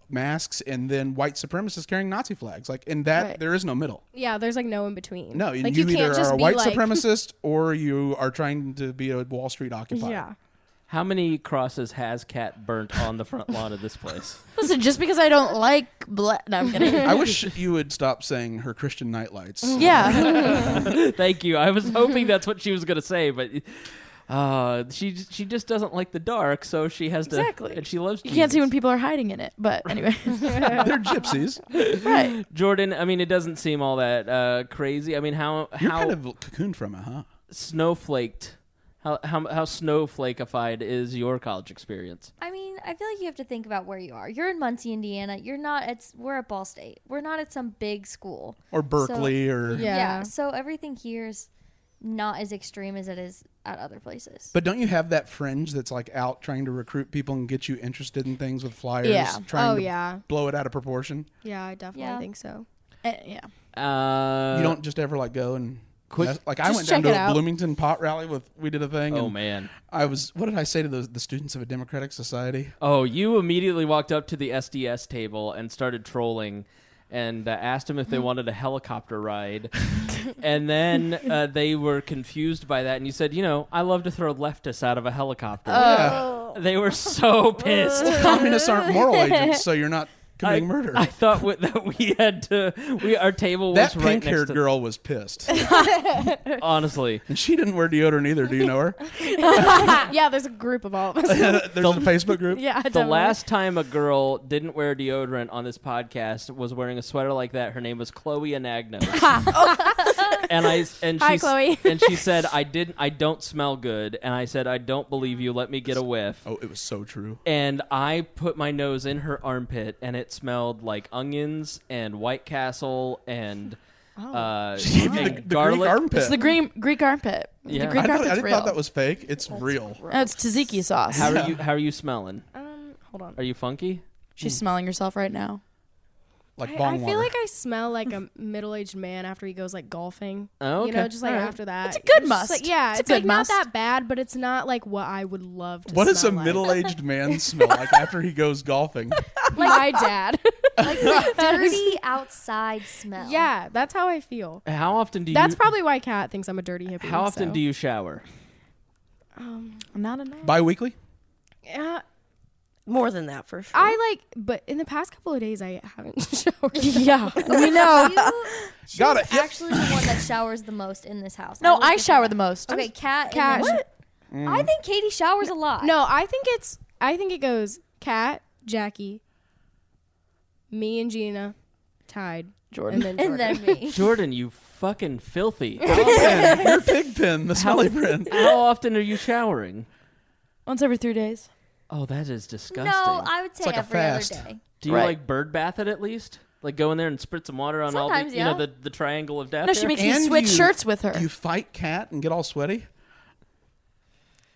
masks, and then white supremacists carrying Nazi flags. There is no middle. Yeah, there's no in between. No, you can't either just are a be white supremacist or you are trying to be a Wall Street occupier. Yeah. How many crosses has Kat burnt on the front lawn of this place? Listen, just because I don't like black. No, I'm kidding. I wish you would stop saying her Christian nightlights. Yeah. Thank you. I was hoping that's what she was going to say, but she just doesn't like the dark, so she has to. Exactly. And she loves. You can't see when people are hiding in it, but anyway. They're gypsies, right? Jordan, I mean, it doesn't seem all that crazy. I mean, You're kind of cocooned from it, huh? Snowflaked. How snowflakified is your college experience? I mean, I feel like you have to think about where you are. You're in Muncie, Indiana. We're at Ball State. We're not at some big school. Or Berkeley, Yeah. So everything here's not as extreme as it is at other places. But don't you have that fringe that's out trying to recruit people and get you interested in things with flyers? Trying to blow it out of proportion? Yeah, I definitely think so. Yeah. You don't just ever go and... Quick, I went down to a Bloomington pot rally we did a thing. Oh, man. What did I say to the students of a Democratic Society? Oh, you immediately walked up to the SDS table and started trolling and asked them if they wanted a helicopter ride. And then they were confused by that. And you said, I love to throw leftists out of a helicopter. Yeah. They were so pissed. Communists aren't moral agents, so you're not committing murder. I thought that we had to. Our table was that right next to. That pink-haired girl was pissed. Honestly, and she didn't wear deodorant either. Do you know her? Yeah, there's a group of all of us. There's a Facebook group. Yeah, the last time a girl didn't wear deodorant on this podcast was wearing a sweater like that. Her name was Chloe Anagnos. Hi, Chloe. And she said, I don't smell good. And I said, I don't believe you. Let me get a whiff. Oh, it was so true. And I put my nose in her armpit, and it smelled like onions and White Castle and She gave you the garlic. Greek armpit. It's the Greek armpit. Yeah. The Greek I armpit's didn't real. thought that was fake. It's real. No, it's tzatziki sauce. How are you smelling? Hold on. Are you funky? She's smelling herself right now. Like I bong feel water. like I smell like a middle-aged man after he goes like golfing. Oh, okay. You know, just like All right. after that. It's a good just must. Like, yeah, It's a it's good like must. not that bad, but it's not like what I would love to What does a smell like. middle-aged man smell like after he goes golfing? Like my dad. Like the dirty outside smell. Yeah, that's how I feel. How often do you? That's probably why Kat thinks I'm a dirty hippie. How often do you shower? Not enough. Bi-weekly? Yeah. More than that, for sure. But in the past couple of days, I haven't showered. Yeah, we know. She's Got it. Yep. actually the one that showers the most in this house. No, will I give you shower that. the most. Okay, Kat. Kat. What? I think Katie showers a lot. No, I think it goes Kat, Jackie, me and Gina, tied, Jordan. and then me. Jordan, you fucking filthy. Your pig pen, the smelly pen. How often are you showering? Once every 3 days. Oh, that is disgusting. No, I would say like a every other fast. day. Do you Right. like bird bath it at least? Like go in there and spritz some water on all the, Sometimes, you know, yeah. the triangle of death? No, she there? makes me And switch you- shirts with her. Do you fight Cat and get all sweaty?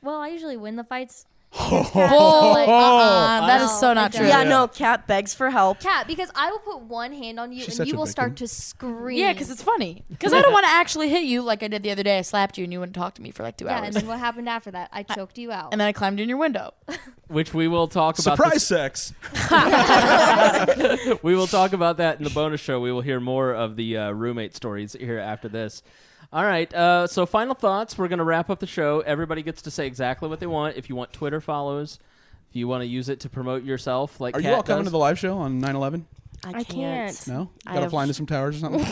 Well, I usually win the fights. Bull. That is so No, not I true. don't. Yeah, no, Kat begs for help. Kat, because I will put one hand on you She's and such you a will start victim. to scream. Yeah, because it's funny. Because I don't want to actually hit you like I did the other day. I slapped you and you wouldn't talk to me for like 2 Yeah, and hours. then what happened after that? I choked you out. And then I climbed in your window. Which we will talk about. Surprise sex. We will talk about that in the bonus show. We will hear more of the roommate stories here after this. All right. So final thoughts. We're going to wrap up the show. Everybody gets to say exactly what they want. If you want Twitter follows, if you want to use it to promote yourself, like Are Kat you all coming does. to the live show on 9/11? I can't. No? I Got to have- fly into some towers or something?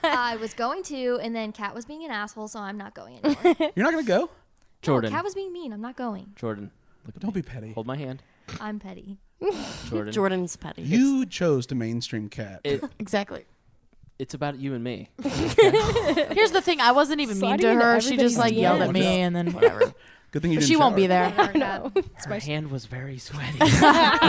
I was going to, and then Kat was being an asshole, so I'm not going anymore. You're not going to go? Jordan. No, Kat was being mean. I'm not going. Jordan. Look at Don't be petty. Hold my hand. I'm petty. Jordan. Jordan's petty. You chose to mainstream Cat. Exactly. It's about you and me. Here's the thing. I wasn't even mean Sliding to into her. She just everybody's like yelled at DMs. me and then whatever. Good thing you But didn't she won't shower. be there. I know. Her hand was very sweaty. Not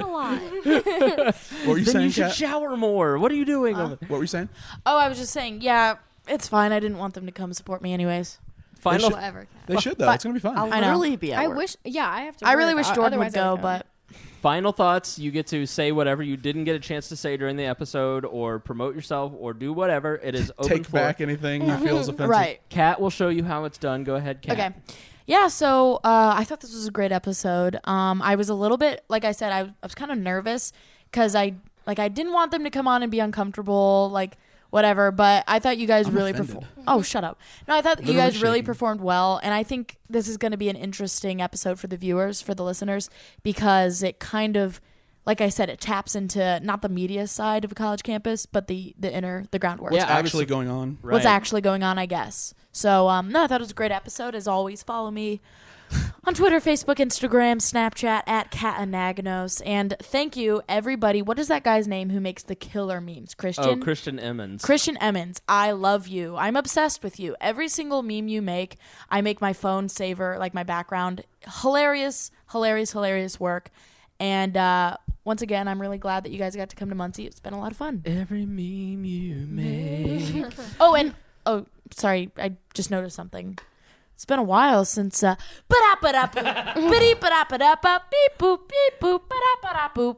a lot. What were you Then saying, you should Kat? shower more. What are you doing? What were you saying? Oh, I was just saying, yeah, it's fine. I didn't want them to come support me anyways. Final. Whatever, Kat. They should, though. It's going to be fun. I'll I know. literally be at I work. wish. Yeah, I have to. I really work. wish Jordan would Otherwise I go, but Final thoughts. You get to say whatever you didn't get a chance to say during the episode, or promote yourself, or do whatever. It is open Take for back anything you feel is offensive. right. Kat will show you how it's done. Go ahead, Kat. Okay. Yeah, so I thought this was a great episode. I was a little bit, like I said, I was kind of nervous because I didn't want them to come on and be uncomfortable, like whatever. But I thought you guys I'm really offended. performed. Oh, shut up! No, I thought you Literally guys really shaking. performed well, and I think this is going to be an interesting episode for the viewers, for the listeners, because it kind of, like I said, it taps into not the media side of a college campus, but the groundwork. Yeah, What's actually going on? Right. What's actually going on, I guess. So, no, I thought it was a great episode. As always, follow me on Twitter, Facebook, Instagram, Snapchat, at Anagnos. And thank you, everybody. What is that guy's name who makes the killer memes? Christian? Oh, Christian Emmons. Christian Emmons. I love you. I'm obsessed with you. Every single meme you make, I make my phone saver, like my background. Hilarious, hilarious, hilarious work. And once again, I'm really glad that you guys got to come to Muncie. It's been a lot of fun. Every meme you make. Oh, sorry. I just noticed something. It's been a while since beep boop beep boop boop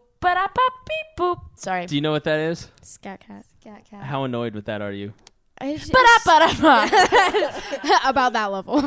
beep boop. Sorry. Do you know what that is? Scat Cat. Scat Cat. How annoyed with that are you? About that level.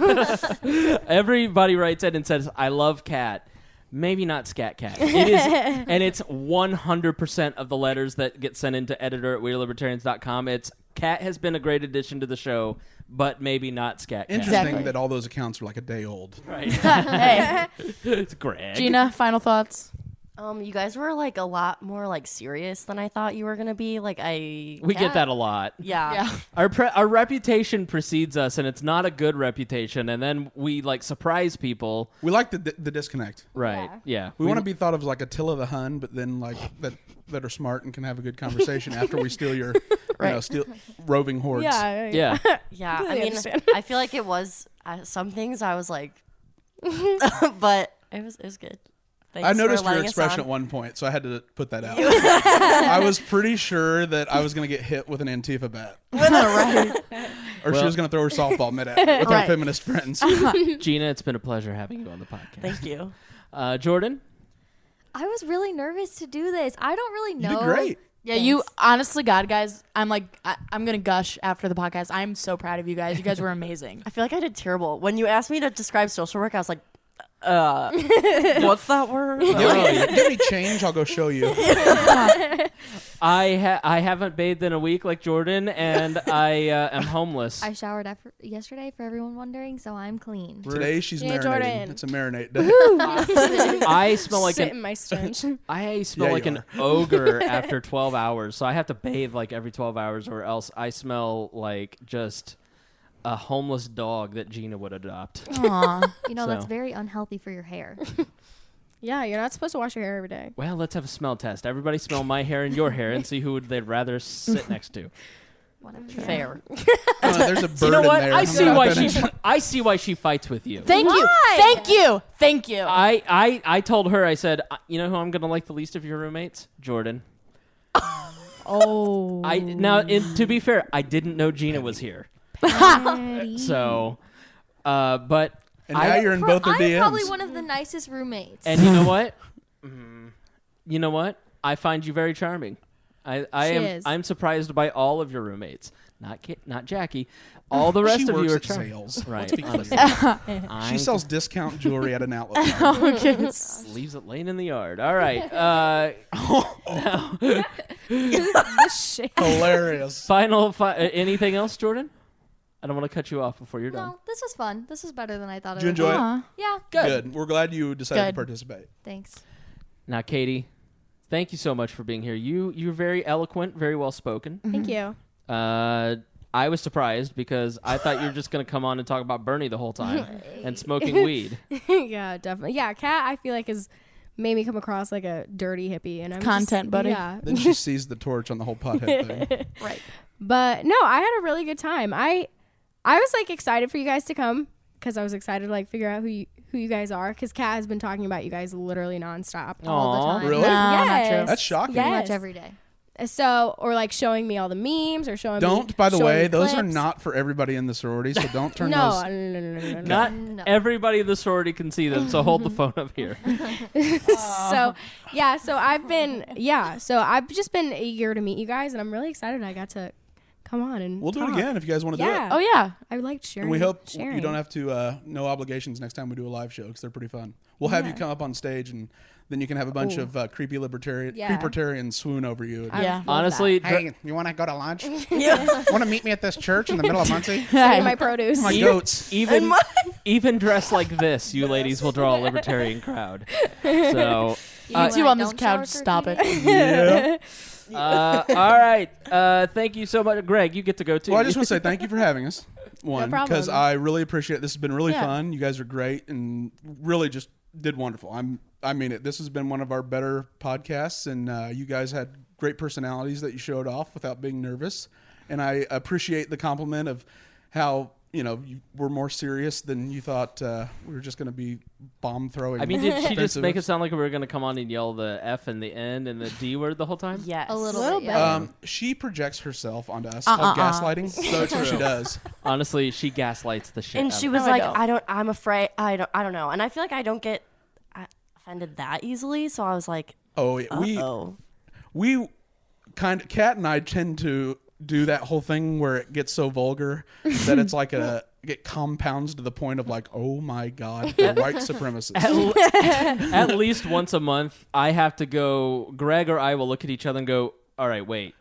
Everybody writes in and says, I love Cat. Maybe not Scat Cat. It is, and it's 100% of the letters that get sent into editor at WeareLibertarians.com. It's Cat has been a great addition to the show, but maybe not Scat Cat. Interesting Exactly. that all those accounts are like a day old. Right. Hey, It's Greg. Gina, final thoughts? You guys were like a lot more like serious than I thought you were gonna be. Like We get that a lot. Yeah. Our reputation precedes us, and it's not a good reputation. And then we like surprise people. We like the disconnect. Right? Yeah. We want to be thought of as like Attila the Hun, but then like that are smart and can have a good conversation after we steal your, steal roving hordes. Yeah. Yeah. Completely I mean, understand. I feel like it was some things I was like, but it was good. I noticed your expression at one point, so I had to put that out. I was pretty sure that I was going to get hit with an Antifa bat. Right. Or she was going to throw her softball mitt at me with our feminist friends. Gina, it's been a pleasure having you on the podcast. Thank you. Jordan? I was really nervous to do this. I don't really know. You did great. Yeah, you honestly, God, guys, I'm gonna gush after the podcast. I'm so proud of you guys. You guys were amazing. I feel like I did terrible. When you asked me to describe social work, I was like, what's that word? Give me change, I'll go show you. I haven't bathed in a week like Jordan, and I am homeless. I showered yesterday, for everyone wondering, so I'm clean. Today she's marinating. Jordan. It's a marinate day. I smell like Sit in my stench. I smell like an ogre after 12 hours, so I have to bathe like every 12 hours, or else I smell like just a homeless dog that Gina would adopt. Aww. That's very unhealthy for your hair. Yeah, you're not supposed to wash your hair every day. Well, let's have a smell test. Everybody smell my hair and your hair and see who they'd rather sit next to. Whatever. Fair. There's a bird you know what? in there. I see why she fights with you. Thank you. Thank you. Thank you. I told her, I said, you know who I'm going to like the least of your roommates? Jordan. Oh. To be fair, I didn't know Gina was here. So, but and now you're in both their DMs. I'm probably one of the nicest roommates. And you know what? You know what? I find you very charming. I'm surprised by all of your roommates. Not Jackie. All the rest she of you are charming. Sales. Right. She sells discount jewelry at an outlet. Okay. Leaves it laying in the yard. All right. Hilarious. Final. Anything else, Jordan? I don't want to cut you off before you're done. No, this was fun. This was better than I thought it Did you would enjoy be. it? Yeah. Good. We're glad you decided to participate. Thanks. Now, Katie, thank you so much for being here. You're very eloquent, very well spoken. Thank you. I was surprised because I thought you were just going to come on and talk about Bernie the whole time and smoking weed. Yeah, definitely. Yeah, Kat, I feel like has made me come across like a dirty hippie, and I'm content buddy. Yeah. Then she sees the torch on the whole pothead thing. Right. But no, I had a really good time. I was like excited for you guys to come because I was excited to like figure out who you guys are, because Kat has been talking about you guys literally nonstop all the time. Really? No, not true. That's shocking. Pretty much every day. So, or like showing me all the memes or showing me. By the way, those clips. are not for everybody in the sorority, so don't turn No. Not everybody in the sorority can see them, so hold the phone up here. So I've just been eager to meet you guys, and I'm really excited I got to come on and we'll do talk. it again if you guys want to do it. Oh yeah, I liked sharing. And we hope sharing. you don't have to no obligations next time we do a live show, because they're pretty fun. We'll have you come up on stage, and then you can have a bunch of creepy libertarians swoon over you. Honestly, hey, you want to go to lunch? Want to meet me at this church in the middle of Muncie? My produce. My goats. Even dressed like this, you ladies will draw a libertarian crowd. So you two on this couch, stop it. Yeah. All right. Thank you so much. Greg, you get to go too. Well, I just want to say thank you for having us. One, problem. because I really appreciate it. This has been really fun. You guys are great and really just did wonderful. I mean it. This has been one of our better podcasts, and you guys had great personalities that you showed off without being nervous. And I appreciate the compliment of how you were more serious than you thought. We were just going to be bomb throwing. I mean, did she just make it sound like we were going to come on and yell the F and the N and the D word the whole time? Yes. A little bit. She projects herself onto us. Called gaslighting. So that's what she does. Honestly, she gaslights the shit. And out she of was it. like, I'm afraid. I don't know. And I feel like I don't get offended that easily. So I was like, oh, we kind of, Kat and I tend to do that whole thing where it gets so vulgar that it's like it compounds to the point of like, oh my God, they're white supremacists. At least once a month, I have to go, Greg or I will look at each other and go, all right, wait,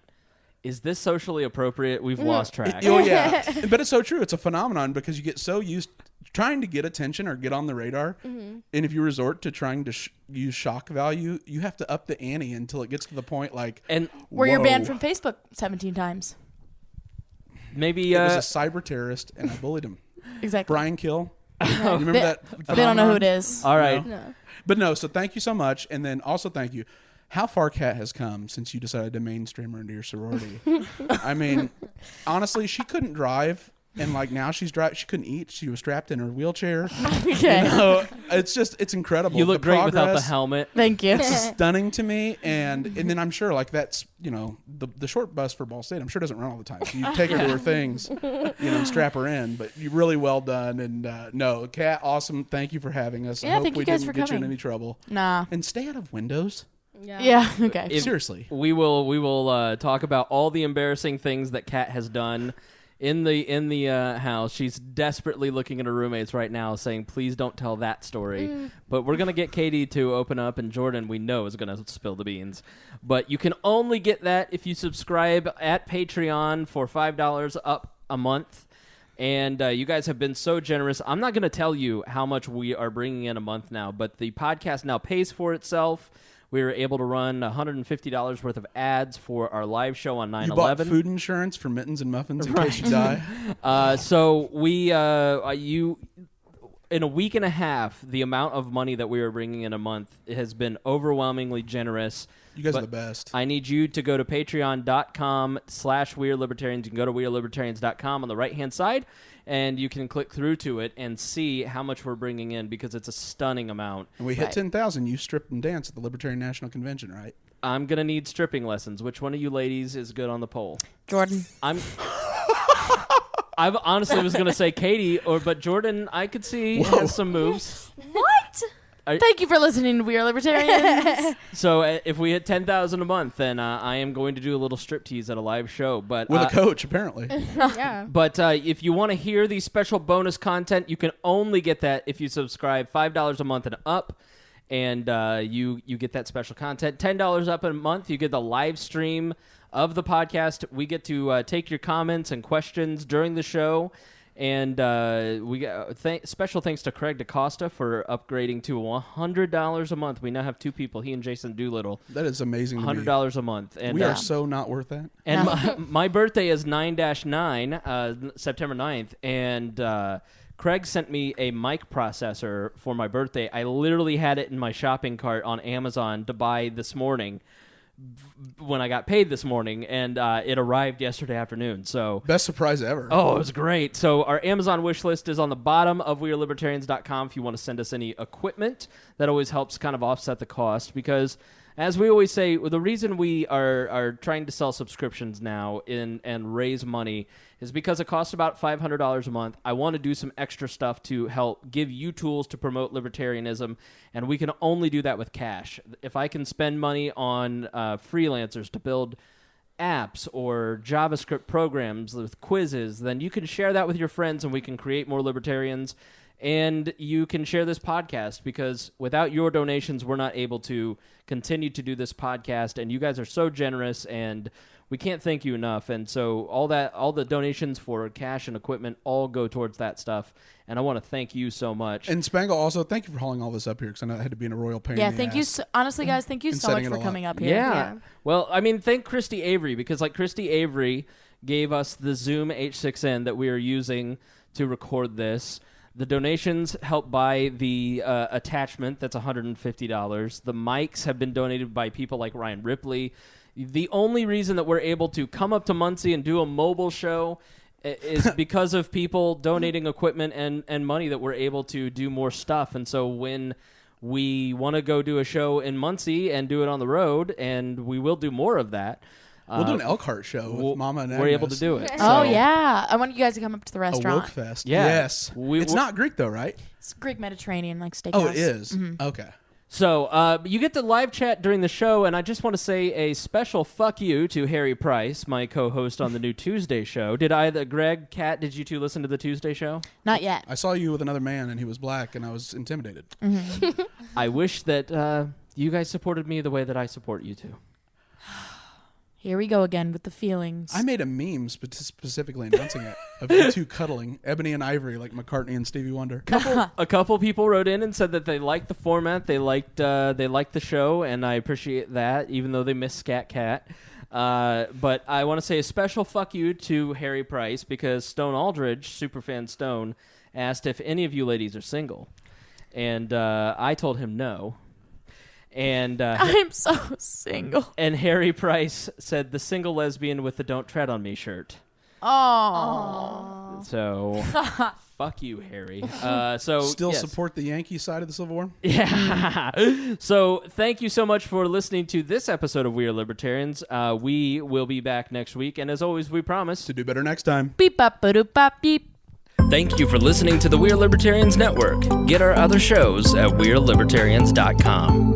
is this socially appropriate? We've lost track. Oh yeah, but it's so true. It's a phenomenon because you get so used trying to get attention or get on the radar, and if you resort to trying to use shock value, you have to up the ante until it gets to the point like, where you're banned from Facebook 17 times. Maybe it was a cyber terrorist and I bullied him. Exactly. Brian Kill. You remember that? They don't know who it is. All right. No. But no, so thank you so much, and then also thank you. How far Kat has come since you decided to mainstream her into your sorority. I mean, honestly, she couldn't drive and like now she couldn't eat. She was strapped in her wheelchair. Okay. You know, it's incredible. You look The great without the progress, helmet. Thank you. It's stunning to me, and then I'm sure like that's the short bus for Ball State. I'm sure doesn't run all the time. So you take her to her things, and strap her in. But you really well done, and no, Kat, awesome. Thank you for having us. Yeah, I hope thank we you guys didn't for get you in coming. any trouble. Nah. And stay out of windows. Yeah. Okay. Seriously. We will talk about all the embarrassing things that Kat has done in the house. She's desperately looking at her roommates right now saying, please don't tell that story. But we're going to get Katie to open up, and Jordan, we know, is going to spill the beans. But you can only get that if you subscribe at Patreon for $5 up a month. And you guys have been so generous. I'm not going to tell you how much we are bringing in a month now, but the podcast now pays for itself. We were able to run $150 worth of ads for our live show on 9/11. You bought food insurance for mittens and muffins in case you die. So we, in a week and a half, the amount of money that we were bringing in a month has been overwhelmingly generous. You guys are the best. I need you to go to patreon.com/WeAreLibertarians. You can go to WeAreLibertarians.com on the right-hand side, and you can click through to it and see how much we're bringing in, because it's a stunning amount. And we hit 10,000. You stripped and danced at the Libertarian National Convention, right? I'm going to need stripping lessons. Which one of you ladies is good on the pole? Jordan. I honestly was going to say Katie, but Jordan, I could see has some moves. What? Thank you for listening to We Are Libertarians. So if we hit 10,000 a month, then I am going to do a little striptease at a live show. But with a coach, apparently. Yeah. But if you want to hear the special bonus content, you can only get that if you subscribe $5 a month and up. And you get that special content. $10 up a month, you get the live stream of the podcast. We get to take your comments and questions during the show. And we got special thanks to Craig DaCosta for upgrading to $100 a month. We now have two people, he and Jason Doolittle. That is amazing. $100 a month. And we are so not worth that. And my birthday is 9-9, September 9th. And Craig sent me a mic processor for my birthday. I literally had it in my shopping cart on Amazon to buy this morning when I got paid this morning, and it arrived yesterday afternoon. So best surprise ever. Oh, it was great. So our Amazon wish list is on the bottom of WeAreLibertarians.com if you want to send us any equipment. That always helps kind of offset the cost, because as we always say, the reason we are trying to sell subscriptions now and raise money is because it costs about $500 a month. I want to do some extra stuff to help give you tools to promote libertarianism, and we can only do that with cash. If I can spend money on freelancers to build apps or JavaScript programs with quizzes, then you can share that with your friends, and we can create more libertarians. And you can share this podcast, because without your donations, we're not able to continue to do this podcast. And you guys are so generous, and we can't thank you enough. And so all the donations for cash and equipment all go towards that stuff. And I want to thank you so much. And Spangle, also, thank you for hauling all this up here, because I know I had to be in a royal pain. Yeah, in the thank you. Honestly, guys, thank you so much for coming up here. Yeah. Well, I mean, thank Christy Avery, because Christy Avery gave us the Zoom H6n that we are using to record this. The donations help buy the attachment that's $150. The mics have been donated by people like Ryan Ripley. The only reason that we're able to come up to Muncie and do a mobile show is because of people donating equipment and money that we're able to do more stuff. And so when we want to go do a show in Muncie and do it on the road, and we will do more of that, we'll do an Elkhart show with Mama and Anagnos. We're able to do it. Oh, yeah. I want you guys to come up to the restaurant. A Woke Fest. Yeah. Yes. It's not Greek, though, right? It's Greek Mediterranean, like steakhouse. Oh, it is? Mm-hmm. Okay. So you get to live chat during the show, and I just want to say a special fuck you to Harry Price, my co-host on the new Tuesday show. Did Greg, Kat, did you two listen to the Tuesday show? Not yet. I saw you with another man, and he was black, and I was intimidated. Mm-hmm. I wish that you guys supported me the way that I support you two. Here we go again with the feelings. I made a meme specifically announcing it of you two cuddling, Ebony and Ivory, like McCartney and Stevie Wonder. A couple people wrote in and said that they liked the format, they liked the show, and I appreciate that, even though they miss Scat Cat. But I want to say a special fuck you to Harry Price, because Stone Aldridge, superfan Stone, asked if any of you ladies are single, and I told him no. And I'm so single. And Harry Price said the single lesbian with the "Don't Tread on Me" shirt. Oh, So fuck you, Harry. So still yes. support the Yankee side of the Civil War? Yeah. So thank you so much for listening to this episode of We Are Libertarians. We will be back next week, and as always, we promise to do better next time. Beep bop ba-doop bop beep. Thank you for listening to the We Are Libertarians Network. Get our other shows at WeareLibertarians.com.